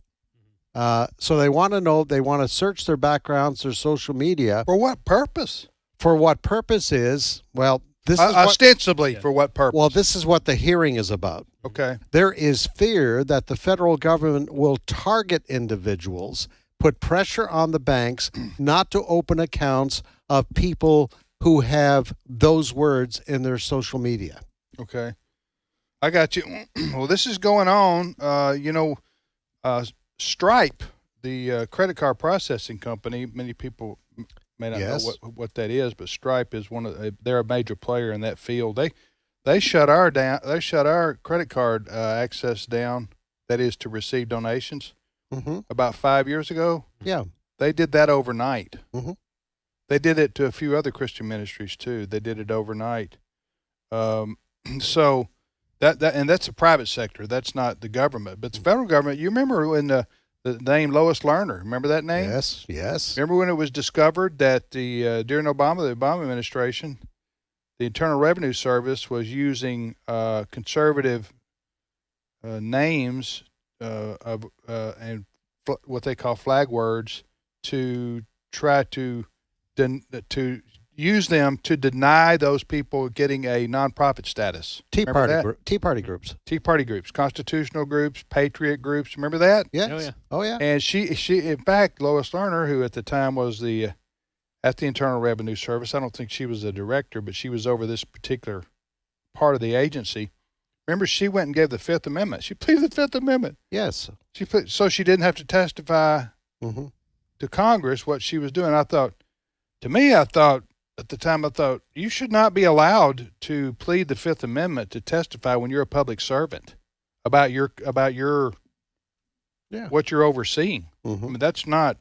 So they want to know, they want to search their backgrounds, their social media. For what purpose? For what purpose is, well, this is ostensibly for what purpose? Well, this is what the hearing is about. Okay. There is fear that the federal government will target individuals, put pressure on the banks not to open accounts of people who have those words in their social media. Okay. I got you. Well, this is going on. Stripe, the credit card processing company, many people may not know what that is, but Stripe is they're a major player in that field. They shut our credit card access down, that is to receive donations. About 5 years ago. Yeah. They did that overnight. They did it to a few other Christian ministries too. They did it overnight. So and that's the private sector. That's not the government. But the federal government, you remember when the name Lois Lerner, remember that name? Yes. Remember when it was discovered that during the Obama administration, the Internal Revenue Service was using conservative names and what they call flag words to try to use them to deny those people getting a nonprofit status. Tea Party groups, constitutional groups, patriot groups. Remember that? Yes. Oh yeah. And she, in fact, Lois Lerner, who at the time was at the Internal Revenue Service, I don't think she was the director, but she was over this particular part of the agency. Remember, she went and gave the Fifth Amendment. She pleaded the Fifth Amendment. Yes. So she didn't have to testify to Congress what she was doing. I thought at the time, you should not be allowed to plead the Fifth Amendment to testify when you're a public servant about your what you're overseeing. I mean, that's not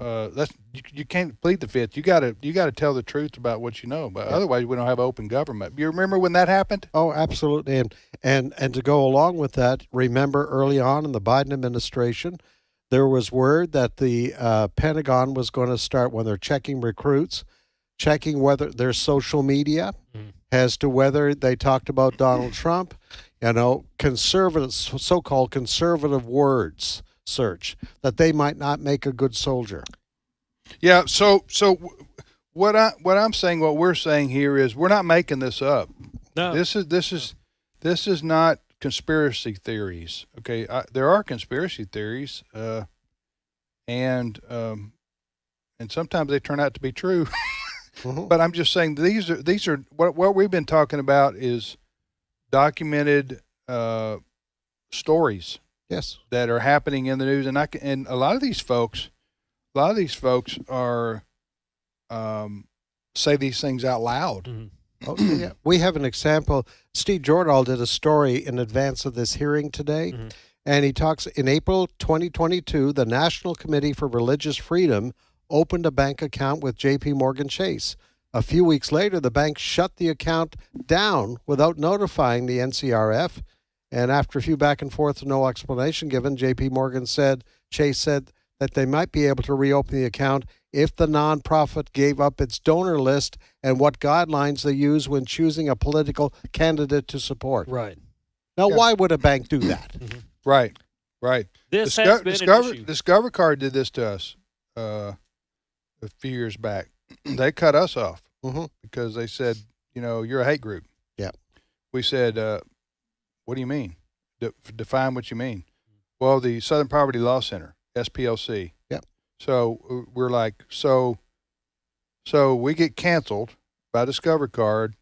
you can't plead the Fifth. You got to tell the truth about what you know. But otherwise, we don't have open government. You remember when that happened? Oh, absolutely. And to go along with that, remember early on in the Biden administration, there was word that the Pentagon was going to start, when they're checking recruits, checking whether their social media as to whether they talked about Donald Trump, so-called conservative words search, that they might not make a good soldier. Yeah. So what I'm saying, what we're saying here is we're not making this up. No. This is not conspiracy theories. Okay. There are conspiracy theories, and sometimes they turn out to be true. But I'm just saying these are what we've been talking about is documented stories. Yes. That are happening in the news, and a lot of these folks are say these things out loud. Oh, yeah. We have an example. Steve Jordahl did a story in advance of this hearing today, and he talks in April 2022, the National Committee for Religious Freedom opened a bank account with J.P. Morgan Chase. A few weeks later, the bank shut the account down without notifying the NCRF. And after a few back and forth and no explanation given, J.P. Morgan Chase said that they might be able to reopen the account if the nonprofit gave up its donor list and what guidelines they use when choosing a political candidate to support. Right. Now, why would a bank do that? Right. This has been an issue. Discover Card did this to us a few years back. they cut us off Mm-hmm. because they said, you're a hate group. Yeah. We said, what do you mean? Define what you mean. Well, the Southern Poverty Law Center, SPLC. Yep. So we're like, so we get canceled by Discover Card,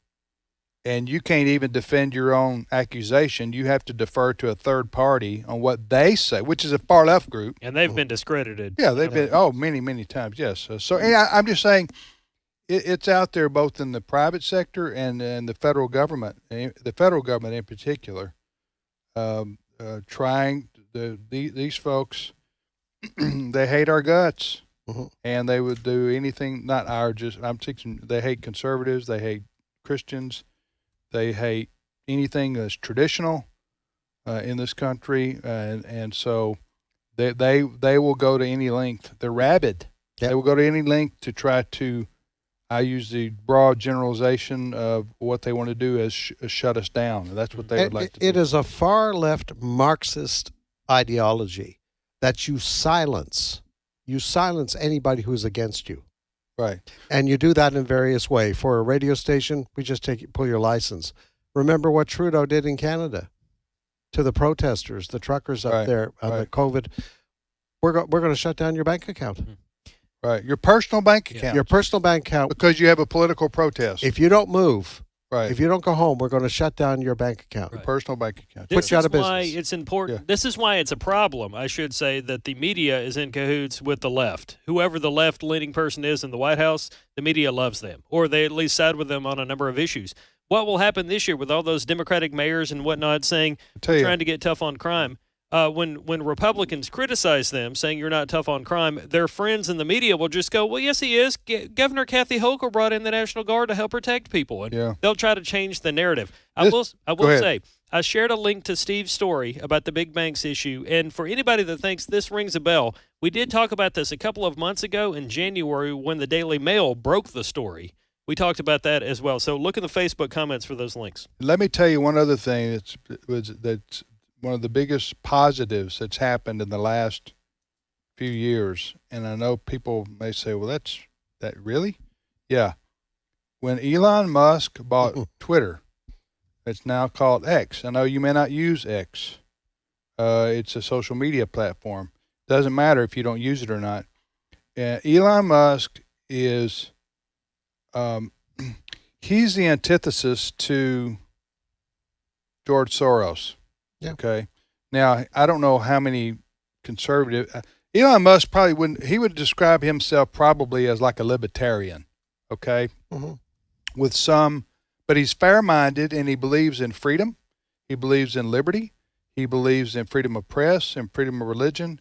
and you can't even defend your own accusation. You have to defer to a third party on what they say, which is a far left group. And they've been discredited. Yeah, they've been, many, many times, yes. So I'm just saying it's out there both in the private sector and the federal government in particular, trying these folks, they hate our guts. Mm-hmm. And they would do anything, I'm teaching, they hate conservatives, they hate Christians, they hate anything that's traditional in this country, and so they will go to any length. They're rabid. Yep. They will go to any length to try to, I use the broad generalization of what they want to do is shut us down. And that's what they would like to do. It is a far left Marxist ideology that you silence anybody who's against you. Right. And you do that in various ways. For a radio station, we just pull your license. Remember what Trudeau did in Canada to the protesters, the truckers up there on the COVID. We're going to shut down your bank account. Right. Your personal bank account. Your personal bank account. Because you have a political protest. If you don't move, right. If you don't go home, we're going to shut down your bank account. Your personal bank account. This Put you out of is why business. it's important. Yeah. This is why it's a problem, I should say, that the media is in cahoots with the left. Whoever the left-leaning person is in the White House, the media loves them, or they at least side with them on a number of issues. What will happen this year with all those Democratic mayors and whatnot saying, trying to get tough on crime? When Republicans criticize them, saying you're not tough on crime, their friends in the media will just go, well, yes, he is. Governor Kathy Hochul brought in the National Guard to help protect people. And they'll try to change the narrative. I will say, I shared a link to Steve's story about the big banks issue. And for anybody that thinks this rings a bell, we did talk about this a couple of months ago in January when the Daily Mail broke the story. We talked about that as well. So look in the Facebook comments for those links. Let me tell you one other thing that's one of the biggest positives that's happened in the last few years. And I know people may say, well, that really? Yeah. When Elon Musk bought Twitter, it's now called X. I know you may not use X. It's a social media platform. Doesn't matter if you don't use it or not. Elon Musk is, he's the antithesis to George Soros. Yeah. Okay. Now, I don't know how many conservative Elon Musk probably wouldn't. He would describe himself probably as like a libertarian. Okay. Mm-hmm. With some, but he's fair-minded and he believes in freedom. He believes in liberty. He believes in freedom of press and freedom of religion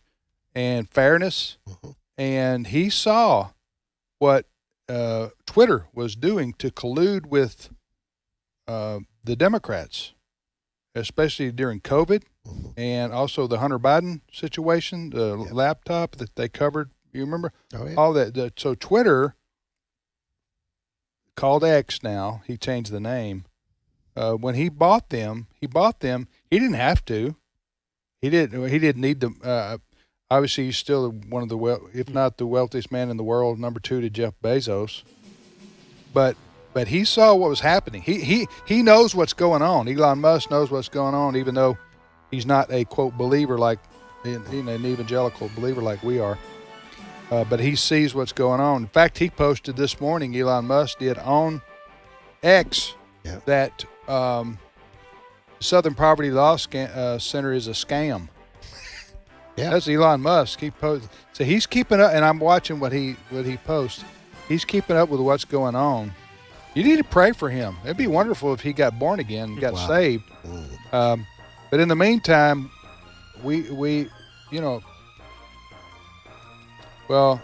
and fairness. Mm-hmm. And he saw what Twitter was doing to collude with the Democrats, especially during COVID, and also the Hunter Biden situation, the laptop that they covered. You remember? Oh, yeah. All that. So Twitter, called X now, he changed the name. When he bought them. He didn't have to. He didn't need them. Obviously, he's still one of the if not the wealthiest man in the world, number 2 to Jeff Bezos. But he saw what was happening. He knows what's going on. Elon Musk knows what's going on, even though he's not a quote believer like an evangelical believer like we are. But he sees what's going on. In fact, he posted this morning, Elon Musk did on X, that Southern Poverty Law Center is a scam. Yeah, that's Elon Musk. He posted, so he's keeping up, and I'm watching what he posts. He's keeping up with what's going on. You need to pray for him. It'd be wonderful if he got born again and got saved. But in the meantime, we well,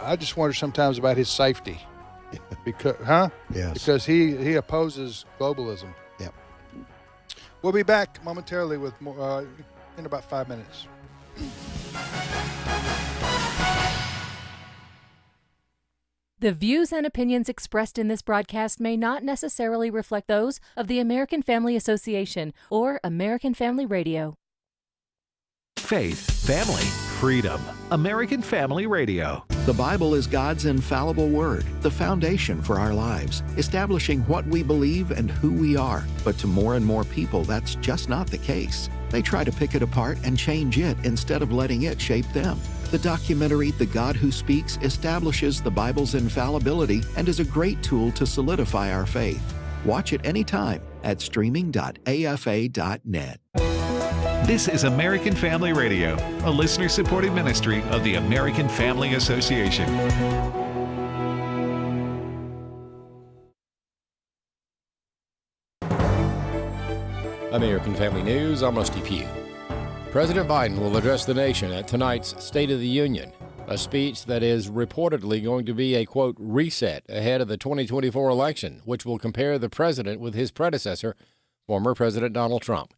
I just wonder sometimes about his safety. Because, Yes. Because he opposes globalism. Yep. We'll be back momentarily with more in about 5 minutes. The views and opinions expressed in this broadcast may not necessarily reflect those of the American Family Association or American Family Radio. faith, family, freedom. American Family Radio. The Bible is God's infallible word, the foundation for our lives, establishing what we believe and who we are. But to more and more people, that's just not the case. They try to pick it apart and change it instead of letting it shape them. The documentary, The God Who Speaks, establishes the Bible's infallibility and is a great tool to solidify our faith. Watch it anytime at streaming.afa.net. This is American Family Radio, a listener-supported ministry of the American Family Association. American Family News, I'm Rusty Pugh. President Biden will address the nation at tonight's State of the Union, a speech that is reportedly going to be a, quote, reset ahead of the 2024 election, which will compare the president with his predecessor, former President Donald Trump.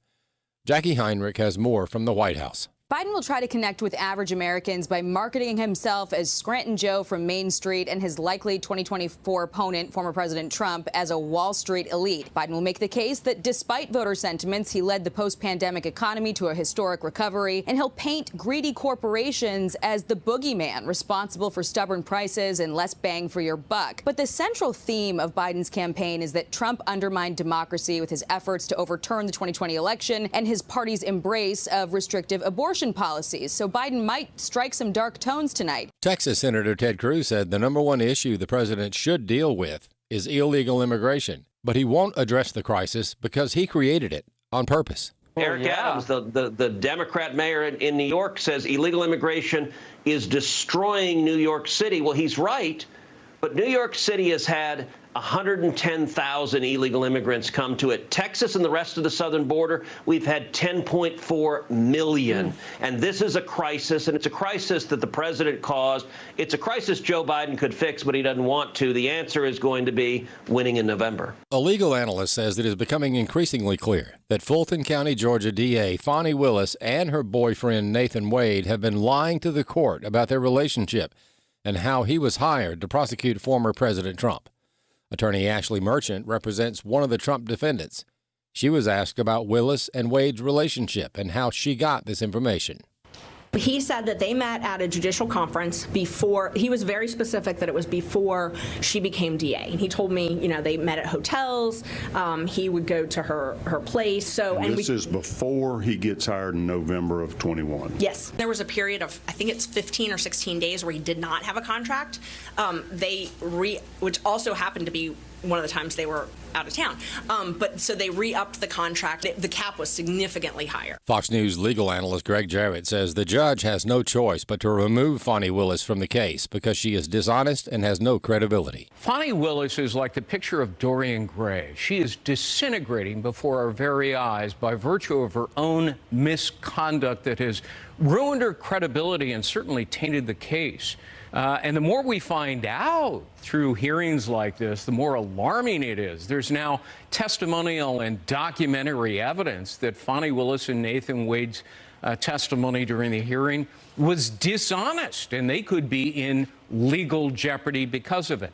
Jackie Heinrich has more from the White House. Biden will try to connect with average Americans by marketing himself as Scranton Joe from Main Street and his likely 2024 opponent, former President Trump, as a Wall Street elite. Biden will make the case that despite voter sentiments, he led the post-pandemic economy to a historic recovery, and he'll paint greedy corporations as the boogeyman responsible for stubborn prices and less bang for your buck. But the central theme of Biden's campaign is that Trump undermined democracy with his efforts to overturn the 2020 election and his party's embrace of restrictive abortion policies. So Biden might strike some dark tones tonight. Texas Senator Ted Cruz said the number one issue the president should deal with is illegal immigration, but he won't address the crisis because he created it on purpose. Eric Adams, the Democrat mayor in New York, says illegal immigration is destroying New York City. Well, he's right, but New York City has had 110,000 illegal immigrants come to it. Texas and the rest of the southern border, we've had 10.4 million. And this is a crisis, and it's a crisis that the president caused. It's a crisis Joe Biden could fix, but he doesn't want to. The answer is going to be winning in November. A legal analyst says it is becoming increasingly clear that Fulton County, Georgia DA Fani Willis and her boyfriend Nathan Wade have been lying to the court about their relationship and how he was hired to prosecute former President Trump. Attorney Ashley Merchant represents one of the Trump defendants. She was asked about Willis and Wade's relationship and how she got this information. He said that they met at a judicial conference before. He was very specific that it was before she became DA. And he told me, they met at hotels. He would go to her place. And this is before he gets hired in November of 21. Yes. There was a period of, I think it's 15 or 16 days where he did not have a contract. Which also happened to be one of the times they were out of town. So they re-upped the contract. The cap was significantly higher. Fox News legal analyst Greg Jarrett says the judge has no choice but to remove Fani Willis from the case because she is dishonest and has no credibility. Fani Willis is like the picture of Dorian Gray. She is disintegrating before our very eyes by virtue of her own misconduct that has ruined her credibility and certainly tainted the case. And the more we find out through hearings like this, the more alarming it is. There's now testimonial and documentary evidence that Fani Willis and Nathan Wade's testimony during the hearing was dishonest, and they could be in legal jeopardy because of it.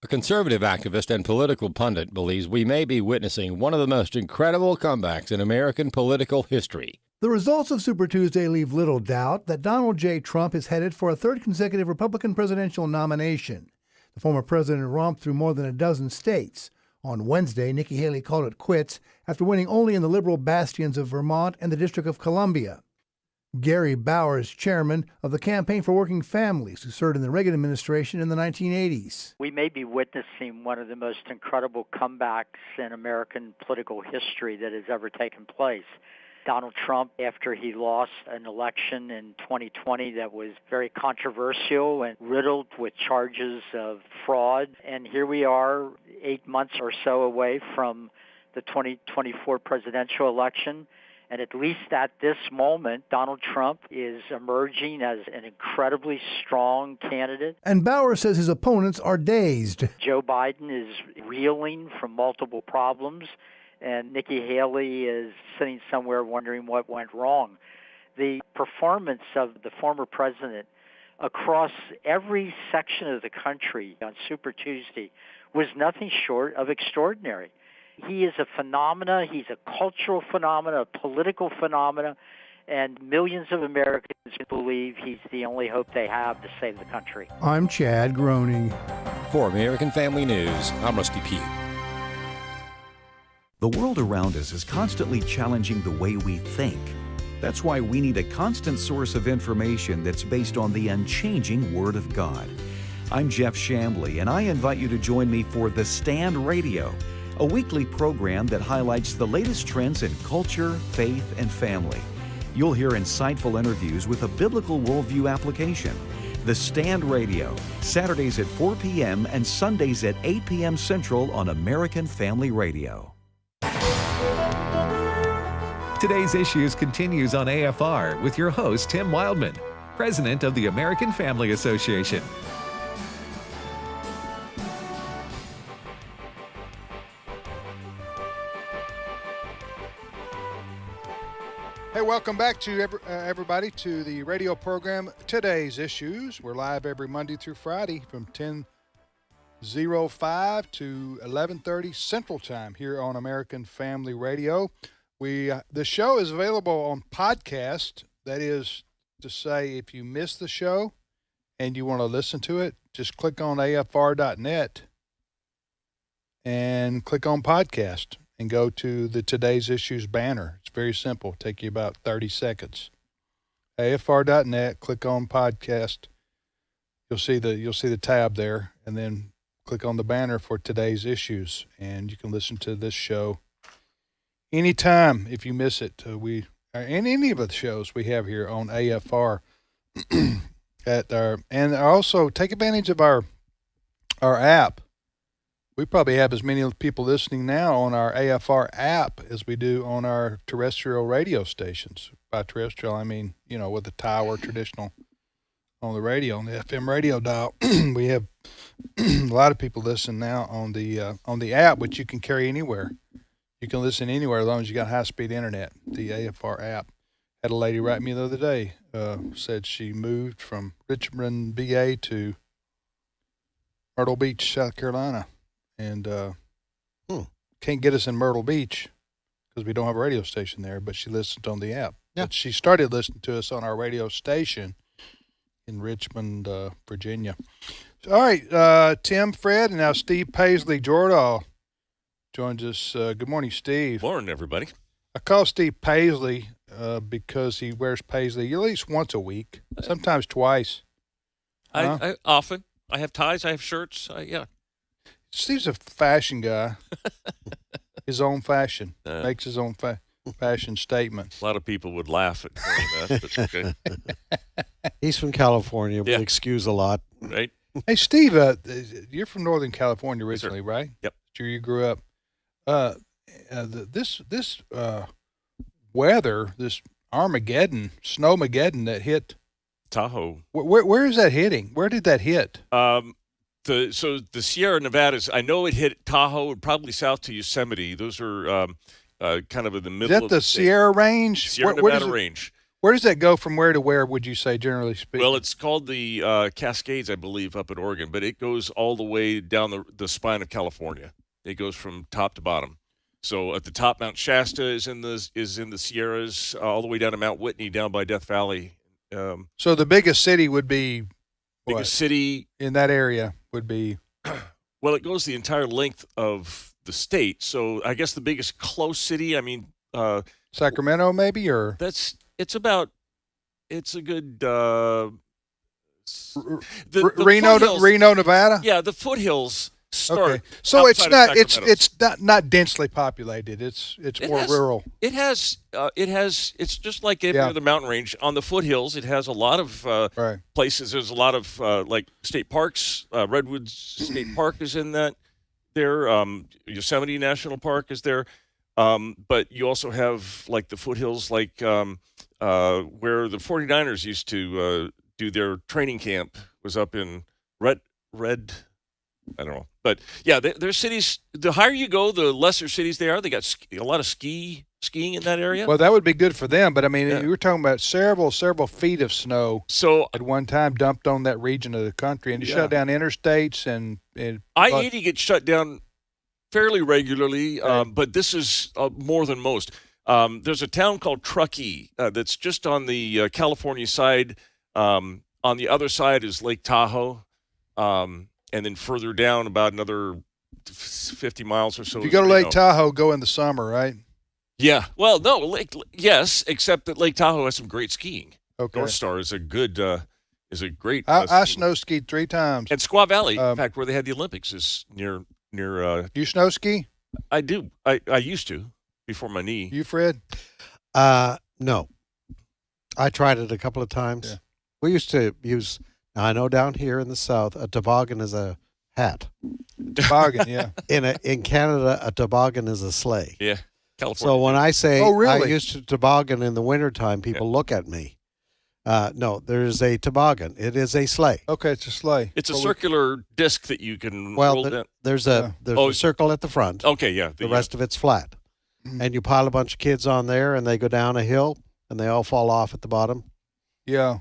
A conservative activist and political pundit believes we may be witnessing one of the most incredible comebacks in American political history. The results of Super Tuesday leave little doubt that Donald J. Trump is headed for a third consecutive Republican presidential nomination. The former president romped through more than a dozen states. On Wednesday, Nikki Haley called it quits after winning only in the liberal bastions of Vermont and the District of Columbia. Gary Bauer is chairman of the Campaign for Working Families, who served in the Reagan administration in the 1980s. We may be witnessing one of the most incredible comebacks in American political history that has ever taken place. Donald Trump, after he lost an election in 2020 that was very controversial and riddled with charges of fraud. And here we are 8 months or so away from the 2024 presidential election. And at least at this moment, Donald Trump is emerging as an incredibly strong candidate. And Bauer says his opponents are dazed. Joe Biden is reeling from multiple problems, and Nikki Haley is sitting somewhere wondering what went wrong. The performance of the former president across every section of the country on Super Tuesday was nothing short of extraordinary. He is a phenomena. He's a cultural phenomena, a political phenomena, and millions of Americans believe he's the only hope they have to save the country. I'm Chad Groening. For American Family News, I'm Rusty Pugh. The world around us is constantly challenging the way we think. That's why we need a constant source of information that's based on the unchanging Word of God. I'm Jeff Chambly, and I invite you to join me for The Stand Radio, a weekly program that highlights the latest trends in culture, faith, and family. You'll hear insightful interviews with a biblical worldview application. The Stand Radio, Saturdays at 4 p.m. and Sundays at 8 p.m. Central on American Family Radio. Today's Issues continues on AFR with your host, Tim Wildman, President of the American Family Association. Hey, welcome back to everybody to the radio program Today's Issues. We're live every Monday through Friday from 10:05 to 11:30 Central Time here on American Family Radio. The show is available on podcast. That is to say, if you miss the show and you want to listen to it, just click on afr.net and click on podcast and go to the Today's Issues banner. It's very simple. Take you about 30 seconds. afr.net, click on podcast. You'll see the tab there, and then click on the banner for Today's Issues, and you can listen to this show anytime if you miss it. In any of the shows we have here on AFR and also take advantage of our app. We probably have as many people listening now on our AFR app as we do on our terrestrial radio stations. By terrestrial, I mean, with the tower traditional on the radio, on the FM radio dial. We have a lot of people listen now on the app, which you can carry anywhere. You can listen anywhere as long as you got high-speed internet, the AFR app. Had a lady write me the other day, said she moved from Richmond, BA to Myrtle Beach, South Carolina, and can't get us in Myrtle Beach because we don't have a radio station there, but she listened on the app. Yeah. But she started listening to us on our radio station in Richmond, Virginia. All right, Tim, Fred, and now Steve Paisley Jordahl joins us. Good morning, Steve. Morning, everybody. I call Steve Paisley because he wears Paisley at least once a week, sometimes twice. I often. I have ties. I have shirts. Yeah. Steve's a fashion guy. His own fashion. Makes his own fashion statement. A lot of people would laugh at that, but okay. He's from California. We'll excuse a lot. Right. Hey, Steve, you're from Northern California originally, right? Yep. That's where you grew up. This weather, this Armageddon, Snowmageddon that hit Tahoe. Where is that hitting? Where did that hit? So the Sierra Nevadas, I know it hit Tahoe and probably south to Yosemite. Those are kind of in the middle. Is that of the Sierra Range? Sierra Nevada Range. Where does that go from where to where, would you say, generally speaking? Well, it's called the Cascades, I believe, up in Oregon, but it goes all the way down the spine of California. It goes from top to bottom. So at the top, Mount Shasta is in the Sierras, all the way down to Mount Whitney, down by Death Valley. So the biggest city would be biggest city in that area would be. Well, it goes the entire length of the state. So I guess the biggest close city. I mean, Sacramento, maybe, or it's a good Reno, Nevada. Yeah, the foothills start. Okay, so it's not densely populated. It's more rural. It has. It's just like every other mountain range. On the foothills, it has a lot of places. There's a lot of like state parks. Redwoods State Park is in that. There, Yosemite National Park is there. But you also have like the foothills, like where the 49ers used to do their training camp was up in Red. I don't know. But yeah, there's cities. The higher you go, the lesser cities they are. They got a lot of skiing in that area. Well, that would be good for them. But I mean, you were talking about several feet of snow. So at one time, dumped on that region of the country, and it shut down interstates and I-80 gets shut down fairly regularly. But this is more than most. There's a town called Truckee that's just on the California side. On the other side is Lake Tahoe. And then further down about another 50 miles or so. If you go to Lake Tahoe, go in the summer, right? Yeah. Well, no, yes, except that Lake Tahoe has some great skiing. Okay. North Star is a great. I snow skied 3 times. And Squaw Valley, in fact, where they had the Olympics, is near. Do you snow ski? I do. I used to before my knee. You, Fred? No. I tried it a couple of times. Yeah. We used to use. Now, I know down here in the South, a toboggan is a hat. Toboggan, yeah. In Canada, a toboggan is a sleigh. Yeah, California. So when I say Oh, really? I used to toboggan in the wintertime, people look at me. No, there's a toboggan. It is a sleigh. Okay, it's a sleigh. It's a circular disc that you can Well, roll down. there's a circle at the front. Okay, yeah. The rest of it's flat. And you pile a bunch of kids on there, and they go down a hill, and they all fall off at the bottom. Yeah.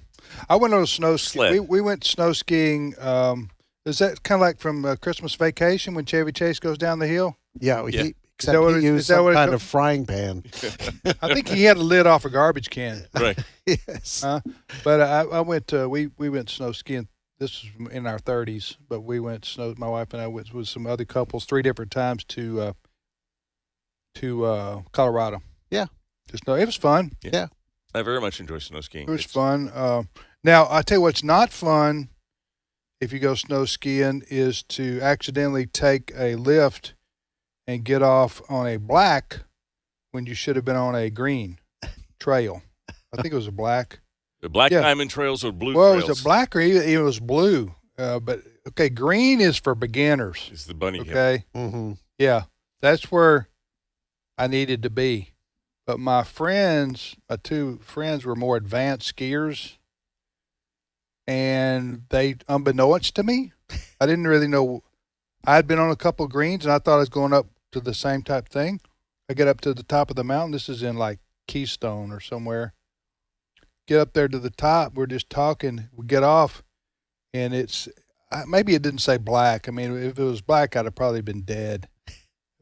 I went on a snow ski. We went snow skiing. Is that kind of like from Christmas Vacation when Chevy Chase goes down the hill? Yeah. Except he used some kind of frying pan. I think he had a lid off a garbage can. Right. Yes. But I went. We went snow skiing. This was in our 30s, but we went snow. My wife and I went with some other couples 3 different times to Colorado. Yeah. Just it was fun. Yeah. I very much enjoy snow skiing. It was fun. Now, I tell you what's not fun if you go snow skiing is to accidentally take a lift and get off on a black when you should have been on a green trail. I think it was a black. The black diamond trails or blue trails? trails? Well, it was a black or it was blue. But, okay, green is for beginners. It's the bunny. Okay? Mm-hmm. Yeah, that's where I needed to be. But my 2 friends were more advanced skiers, and they, unbeknownst to me, I didn't really know. I had been on a couple of greens, and I thought I was going up to the same type thing. I get up to the top of the mountain. This is in like Keystone or somewhere. Get up there to the top. We're just talking. We get off, and it's maybe it didn't say black. I mean, if it was black, I'd have probably been dead.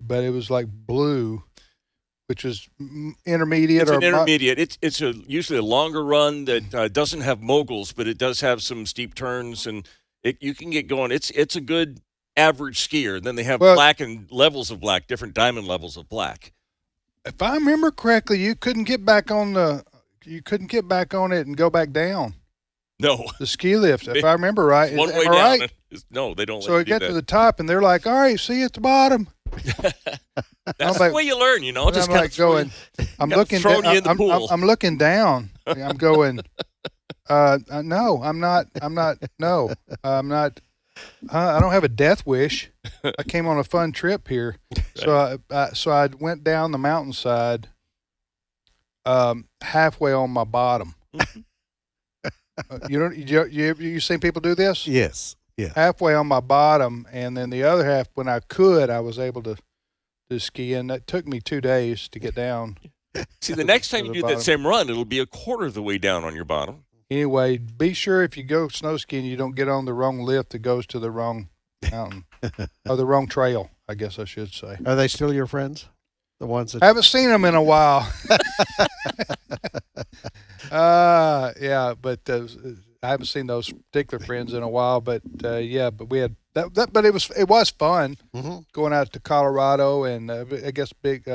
But it was like blue, which is intermediate. It's an intermediate. It's usually a longer run that doesn't have moguls, but it does have some steep turns, and you can get going. It's a good average skier. Then they have black and levels of black, different diamond levels of black. If I remember correctly, you couldn't get back on it and go back down. No, the ski lift. If I remember right, one way down. Right? No, they don't. So I get to the top, and they're like, "All right, see you at the bottom." That's the way you learn, you know. Just I'm like going. I'm looking. I'm looking down. I'm going. No, I'm not. No, I'm not. I don't have a death wish. I came on a fun trip here, so I went down the mountainside, halfway on my bottom. You seen people do this? Yes. Yeah. Halfway on my bottom, and then the other half, when I was able to ski, and that took me 2 days to get down. See, the next time you do that same run, it'll be a quarter of the way down on your bottom. Anyway, be sure if you go snow skiing, you don't get on the wrong lift that goes to the wrong mountain or the wrong trail, I guess I should say. Are they still your friends? The ones that I haven't seen them in a while. Yeah, but I haven't seen those particular friends in a while. But but we had that. But it was fun going out to Colorado and I guess big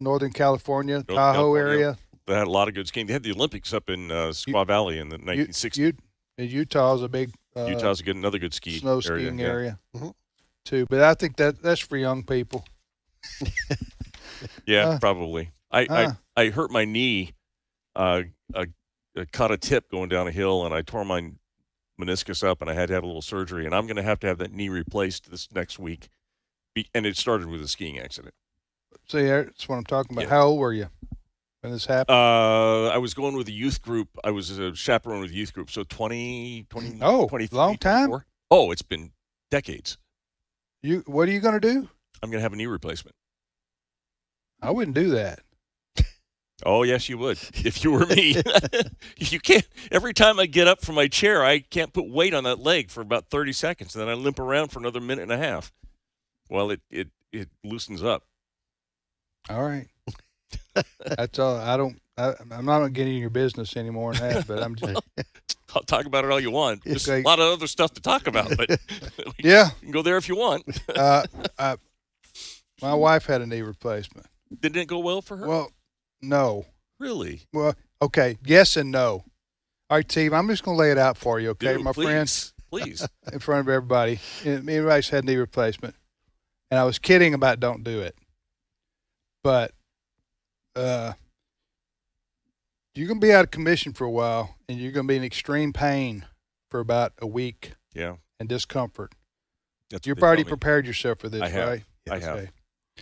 Northern California, Tahoe area. They had a lot of good skiing. They had the Olympics up in Squaw Valley in the 1960s. Utah's a big Utah's another good snow skiing area too. But I think that's for young people. Yeah, probably. I hurt my knee. Caught a tip going down a hill, and I tore my meniscus up, and I had to have a little surgery. And I'm going to have that knee replaced this next week. And it started with a skiing accident. See, that's what I'm talking about. Yeah. How old were you when this happened? I was going with a youth group. I was a chaperone with a youth group, so 20 long time? 24. Oh, it's been decades. What are you going to do? I'm going to have a knee replacement. I wouldn't do that. Oh, yes, you would. If you were me. You can't. Every time I get up from my chair, I can't put weight on that leg for about 30 seconds, and then I limp around for another minute and a half. Well, it loosens up. All right. That's all. I'm not getting in your business anymore in that, but I'm just. I'll talk about it all you want. There's Okay. a lot of other stuff to talk about, but Yeah. you can go there if you want. My wife had a knee replacement. Didn't it go well for her? Well, no. Really? Well, okay. Yes and no. All right, Steve, I'm just going to lay it out for you, okay, Dude, my please, friend? Please. In front of everybody. Everybody's had knee replacement. And I was kidding about don't do it. But you're going to be out of commission for a while, and you're going to be in extreme pain for about a week. Yeah. And discomfort. That's You've what they already tell me. prepared yourself for this, I have. right? I have. Okay.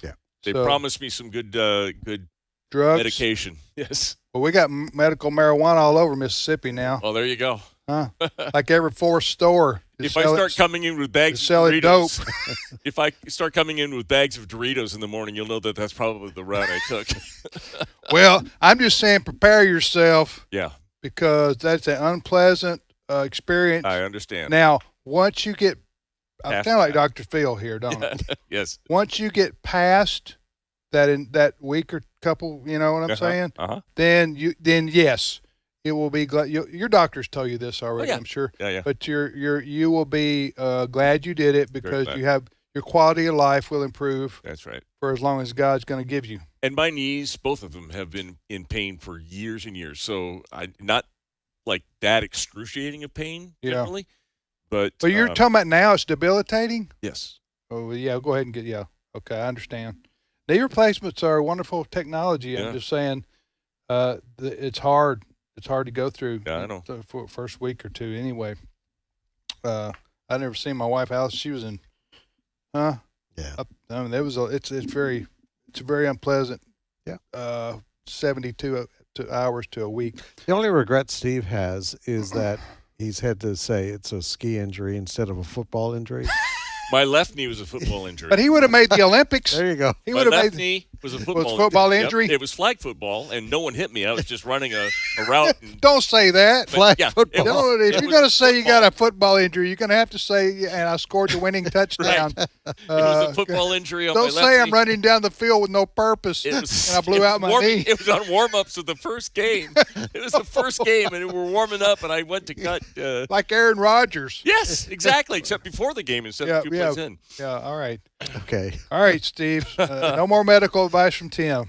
Yeah. They So- promised me some good Drugs? medication. Yes. Well, we got medical marijuana all over Mississippi now. Well, there you go. Huh? Like every fourth store. is If I selling- start coming in with bags is of selling Doritos, dope. if I start coming in with bags of Doritos in the morning, you'll know that that's probably the route I took. Well, I'm just saying prepare yourself Yeah, because that's an unpleasant experience. I understand. Now, once you get, I'm Past kind of like that. Dr. Phil here, don't I? Yes. Once you get past that in that week or couple, you know what I'm Uh-huh, saying? uh-huh. Then yes, it will be glad. Your doctors tell you this already, yeah. I'm sure. Yeah, yeah. But you will be glad you did it because glad. you have your quality of life will improve That's right. for as long as God's going to give you. And my knees, both of them, have been in pain for years and years. So I not like that excruciating of pain Yeah. generally, but You're talking about now it's debilitating. yes. Oh yeah, go ahead and get Okay, I understand. Knee replacements are wonderful technology. Yeah. I'm just saying, it's hard. It's hard to go through. Yeah, I know. The first week or two, anyway. I never seen my wife Alice. She was in, Yeah. I mean, it's a very unpleasant. Yeah. 72 hours to a week. The only regret Steve has is that he's had to say it's a ski injury instead of a football injury. My left knee was a football injury. But he would have made the Olympics. There you go. He My would have left made. knee was a football, football Yep, injury? It was flag football, and no one hit me. I was just running a route. And, Don't say that. but, yeah, football. it was- No, if it you're was going to say you got football. a football injury, you're going to have to say, and I scored the winning touchdown. It was a football injury on Don't my left say I'm knee. running down the field with no purpose, It was, and I blew it out was my knee. It was on warm-ups of the first game. It was the first game, and we were warming up, and I went to cut. Like Aaron Rodgers. Yes, exactly, except before the game instead of 2 plays in. Yeah, all right. Okay. All right, Steve. No more medical advice from Tim.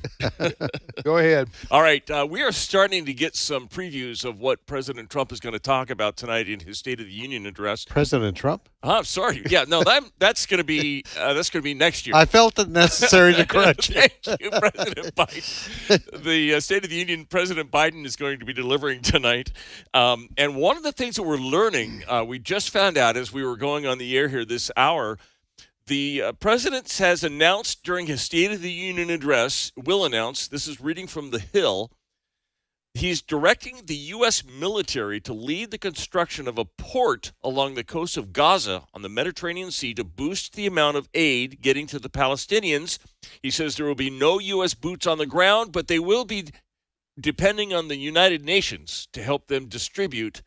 Go ahead. All right, we are starting to get some previews of what President Trump is going to talk about tonight in his State of the Union address. President Trump? I'm sorry. Yeah, no, that's going to be next year. I felt it necessary to correct you. Thank you, President Biden. The State of the Union, President Biden is going to be delivering tonight. And one of the things that we're learning, we just found out as we were going on the air here this hour, the president has announced during his State of the Union address, will announce, this is reading from The Hill, he's directing the U.S. military to lead the construction of a port along the coast of Gaza on the Mediterranean Sea to boost the amount of aid getting to the Palestinians. He says there will be no U.S. boots on the ground, but they will be depending on the United Nations to help them distribute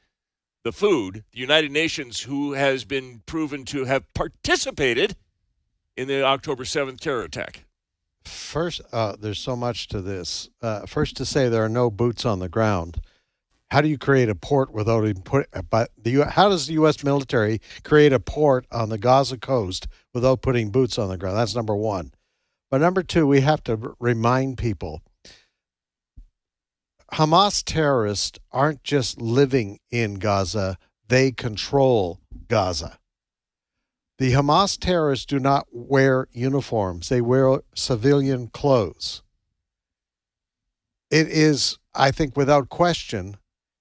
the food. The United Nations, who has been proven to have participated in the October 7th terror attack. First, there's so much to this. First, to say there are no boots on the ground. How do you create a port without even how does the U.S. military create a port on the Gaza coast without putting boots on the ground? That's number one. But number two, we have to remind people Hamas terrorists aren't just living in Gaza, they control Gaza. The Hamas terrorists do not wear uniforms. They wear civilian clothes. It is, I think, without question,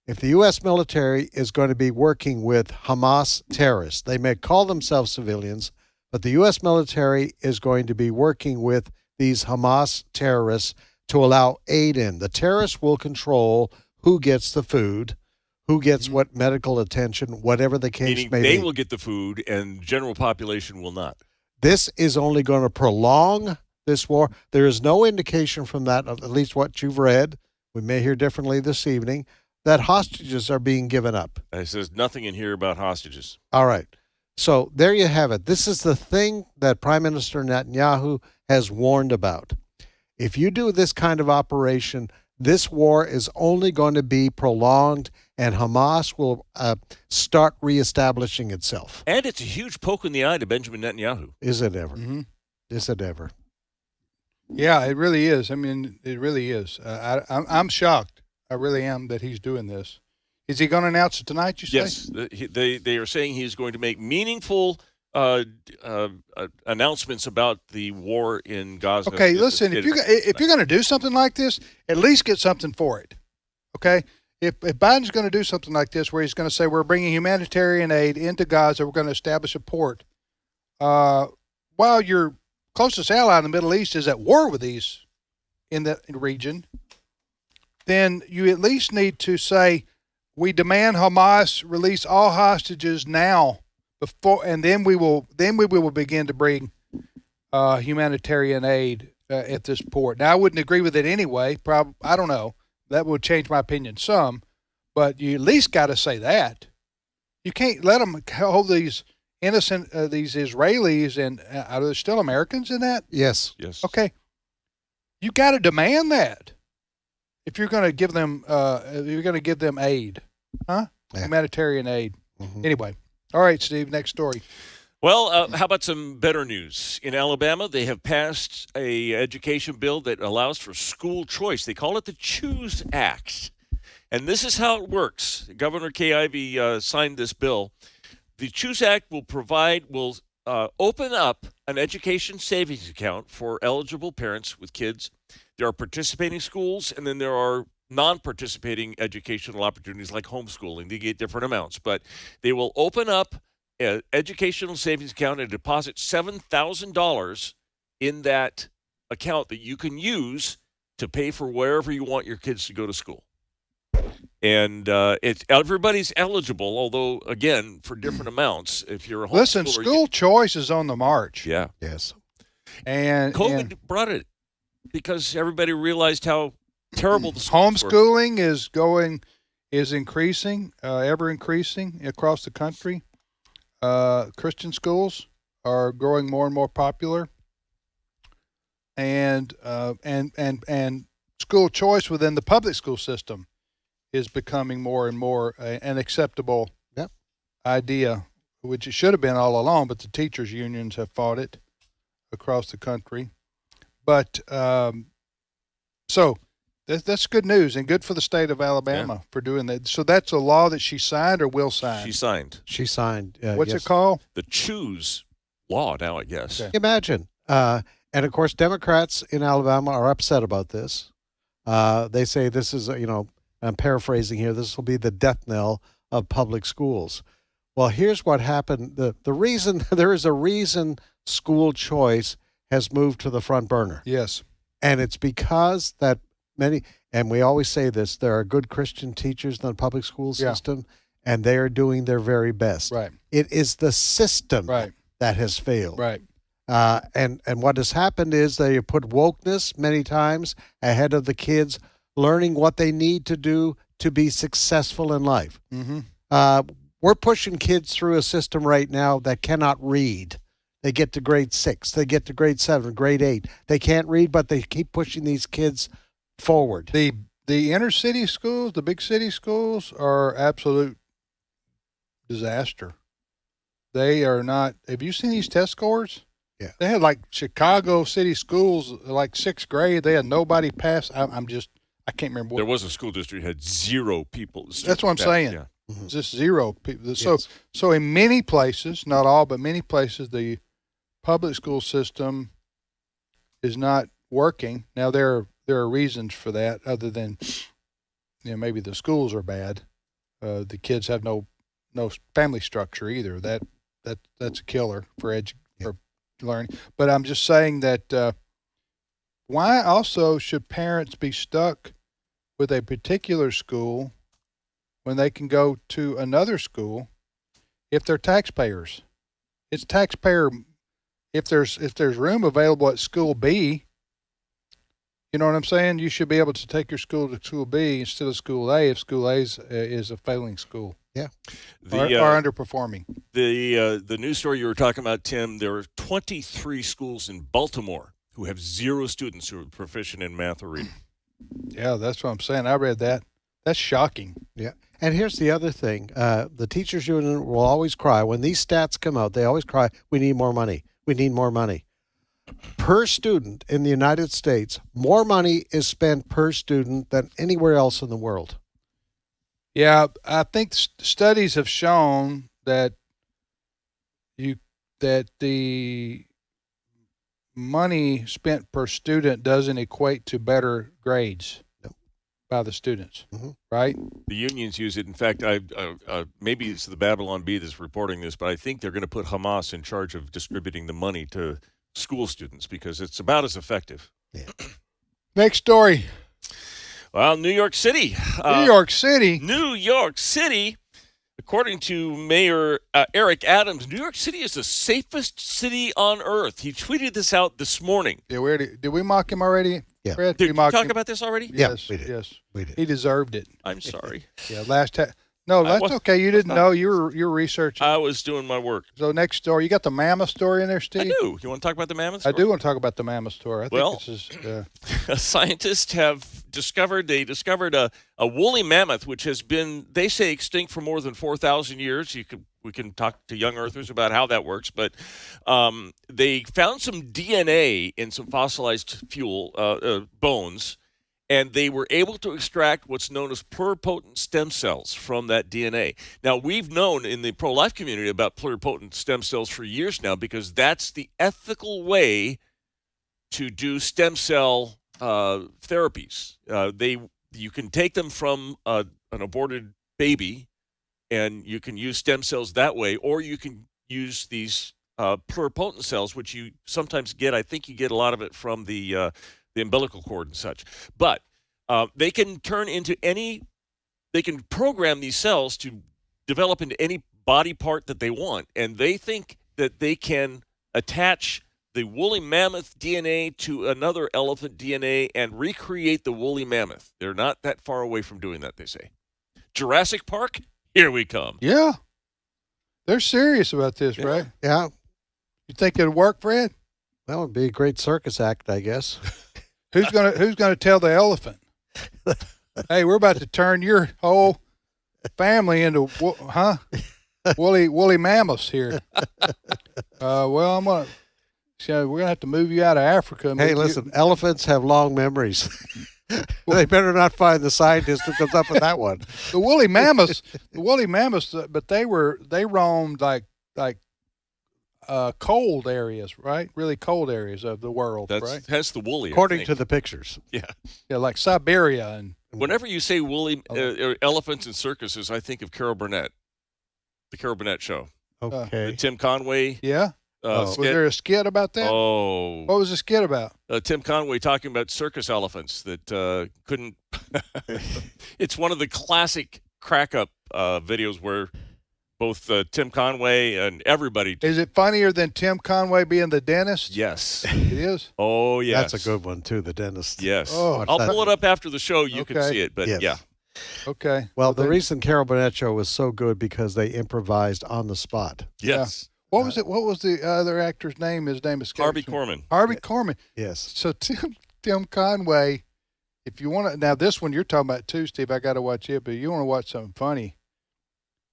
if the U.S. military is going to be working with Hamas terrorists, they may call themselves civilians, but the U.S. military is going to be working with these Hamas terrorists to allow aid in. The terrorists will control who gets the food, who gets what medical attention, whatever the case Meaning may they be. will get the food and general population will not. This is only going to prolong this war. There is no indication from that, at least what you've read, we may hear differently this evening, that hostages are being given up. It says nothing in here about hostages. All right. So there you have it. This is the thing that Prime Minister Netanyahu has warned about. if you do this kind of operation, this war is only going to be prolonged, and Hamas will start reestablishing itself. And it's a huge poke in the eye to Benjamin Netanyahu. Is it ever? Mm-hmm. Is it ever? Yeah, it really is. I mean, it really is. I'm shocked. I really am that he's doing this. Is he going to announce it tonight, you say? Yes. They are saying he's going to make meaningful announcements about the war in Gaza. Okay, listen, if you're going to do something like this, at least get something for it. Okay? If Biden's going to do something like this where he's going to say we're bringing humanitarian aid into Gaza, we're going to establish a port, while your closest ally in the Middle East is at war with these in the region, then you at least need to say, we demand Hamas release all hostages now, before, and then we will begin to bring humanitarian aid at this port. Now, I wouldn't agree with it anyway. I don't know. That would change my opinion some, but you at least got to say that. You can't let them hold these innocent these Israelis, and are there still Americans in that? Yes. Okay. You got to demand that if you're going to give them aid, huh? Yeah. Humanitarian aid. Mm-hmm. Anyway, all right, Steve. Next story. Well, how about some better news? In Alabama, they have passed a education bill that allows for school choice. They call it the Choose Act. And this is how it works. Governor Kay Ivey signed this bill. The Choose Act will open up an education savings account for eligible parents with kids. There are participating schools, and then there are non-participating educational opportunities like homeschooling. They get different amounts. But they will open up an educational savings account and deposit $7,000 in that account that you can use to pay for wherever you want your kids to go to school. And everybody's eligible, although, again, for different amounts. If you're a homeschooler. Listen, school choice is on the march. Yeah. Yes. And COVID brought it because everybody realized how terrible the schools were. Homeschooling is increasing, ever increasing across the country. Christian schools are growing more and more popular, and school choice within the public school system is becoming more and more an acceptable idea, which it should have been all along, but the teachers' unions have fought it across the country. But so that's good news and good for the state of Alabama for doing that. So that's a law that she signed or will sign? She signed. She signed. What's it called? The Choose law now, I guess. Okay. Imagine. And, of course, Democrats in Alabama are upset about this. They say this is, I'm paraphrasing here, this will be the death knell of public schools. Well, here's what happened. The reason, there is a reason school choice has moved to the front burner. Yes. And it's because that many, and we always say this, there are good Christian teachers in the public school system, and they are doing their very best. Right. It is the system that has failed. Right. And what has happened is they put wokeness many times ahead of the kids learning what they need to do to be successful in life. Mm-hmm. We're pushing kids through a system right now that cannot read. They get to grade 6, they get to grade 7, grade 8. They can't read, but they keep pushing these kids forward. The inner city schools, the big city schools, are absolute disaster. They are not. Have you seen these test scores? Yeah. They had like Chicago city schools, like 6th grade. They had nobody pass. I can't remember. There was a school district that had 0 people. That's what I'm saying. Yeah. Mm-hmm. Just 0 people. So in many places, not all, but many places, the public school system is not working. Now there are reasons for that, other than maybe the schools are bad. The kids have no family structure either. That's a killer for learning. But I'm just saying that why also should parents be stuck with a particular school when they can go to another school if they're taxpayers? It's taxpayer. If there's room available at school B, you know what I'm saying? You should be able to take your school to school B instead of school A if school A is a failing school. Yeah. Or underperforming. The news story you were talking about, Tim, there are 23 schools in Baltimore who have 0 students who are proficient in math or reading. Yeah, that's what I'm saying. I read that. That's shocking. Yeah. And here's the other thing. The teachers union will always cry. When these stats come out, they always cry, we need more money. We need more money. Per student in the United States, more money is spent per student than anywhere else in the world. Yeah, I think studies have shown that the money spent per student doesn't equate to better grades by the students, right? The unions use it. In fact, maybe it's the Babylon Bee that's reporting this, but I think they're going to put Hamas in charge of distributing the money to school students because it's about as effective. Yeah. Next story. Well, New York City. New York City. According to Mayor Eric Adams, New York City is the safest city on earth. He tweeted this out this morning. Yeah, did we mock him already? Yeah. Fred? Did we talk about this already? Yes, we did. Yes, we did. He deserved it. I'm sorry. Yeah, No, that's okay. You didn't know. You're researching. I was doing my work. So next story, you got the mammoth story in there, Steve? I do. You want to talk about the mammoth story? I do want to talk about the mammoth story. I think this is. Scientists have discovered a woolly mammoth, which has been, they say, extinct for more than 4,000 years. We can talk to young earthers about how that works, but they found some DNA in some fossilized bones. And they were able to extract what's known as pluripotent stem cells from that DNA. Now, we've known in the pro-life community about pluripotent stem cells for years now because that's the ethical way to do stem cell therapies. You can take them from an aborted baby, and you can use stem cells that way, or you can use these pluripotent cells, which you sometimes get. I think you get a lot of it from the umbilical cord and such. But they can they can program these cells to develop into any body part that they want. And they think that they can attach the woolly mammoth DNA to another elephant DNA and recreate the woolly mammoth. They're not that far away from doing that, they say. Jurassic Park, here we come. Yeah. They're serious about this, right? Yeah. You think it'll work, Fred? That would be a great circus act, I guess. Who's gonna tell the elephant? Hey, we're about to turn your whole family into woolly mammoths here. Well, we're gonna have to move you out of Africa. Hey, listen, elephants have long memories. They better not find the scientist who comes up with that one. The woolly mammoths, but they roamed like cold areas, right? Really cold areas of the world, right? That's the woolly. According to the pictures. Yeah. Yeah, like Siberia. And whenever you say woolly elephants and circuses, I think of Carol Burnett, the Carol Burnett Show. Okay. The Tim Conway. Yeah. Was there a skit about that? Oh. What was the skit about? Tim Conway talking about circus elephants that couldn't. It's one of the classic crack-up videos where both Tim Conway and everybody. Is it funnier than Tim Conway being the dentist? Yes. It is? Oh, yes. That's a good one, too, the dentist. Yes. Oh, I'll pull it up after the show. You can see it, but yes. yeah. Okay. Well, the reason Carol Burnett Show was so good because they improvised on the spot. Yes. Yeah. What was it? What was the other actor's name? His name is Harvey Korman. Harvey Korman. Yes. So Tim Conway, if you want to, now this one you're talking about too, Steve, I got to watch it, but you want to watch something funny.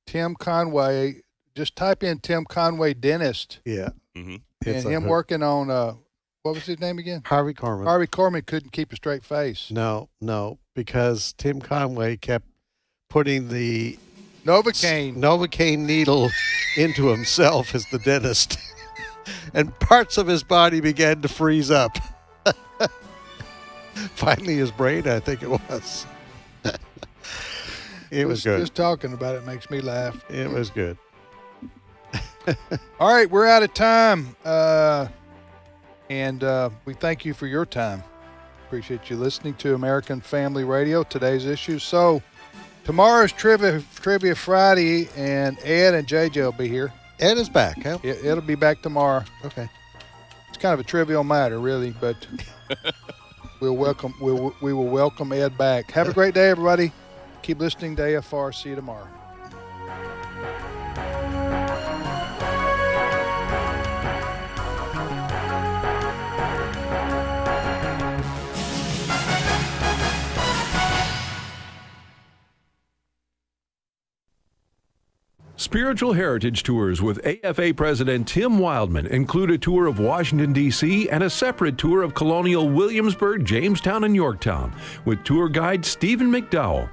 Tim Conway, just type in Tim Conway dentist. Yeah. Mm-hmm. And him working on, what was his name again? Harvey Korman. Harvey Korman couldn't keep a straight face. No, because Tim Conway kept putting the Novocaine needle into himself as the dentist. And parts of his body began to freeze up. Finally, his brain, I think it was. It was good. Just talking about it makes me laugh. It was good. All right, we're out of time. And we thank you for your time. Appreciate you listening to American Family Radio, today's issue. So tomorrow's Trivia Friday, and Ed and JJ will be here. Ed is back, huh? It'll be back tomorrow. Okay. It's kind of a trivial matter, really, but we will welcome Ed back. Have a great day, everybody. Keep listening to AFR. See you tomorrow. Spiritual Heritage Tours with AFA President Tim Wildman include a tour of Washington, D.C. and a separate tour of Colonial Williamsburg, Jamestown, and Yorktown with tour guide Stephen McDowell.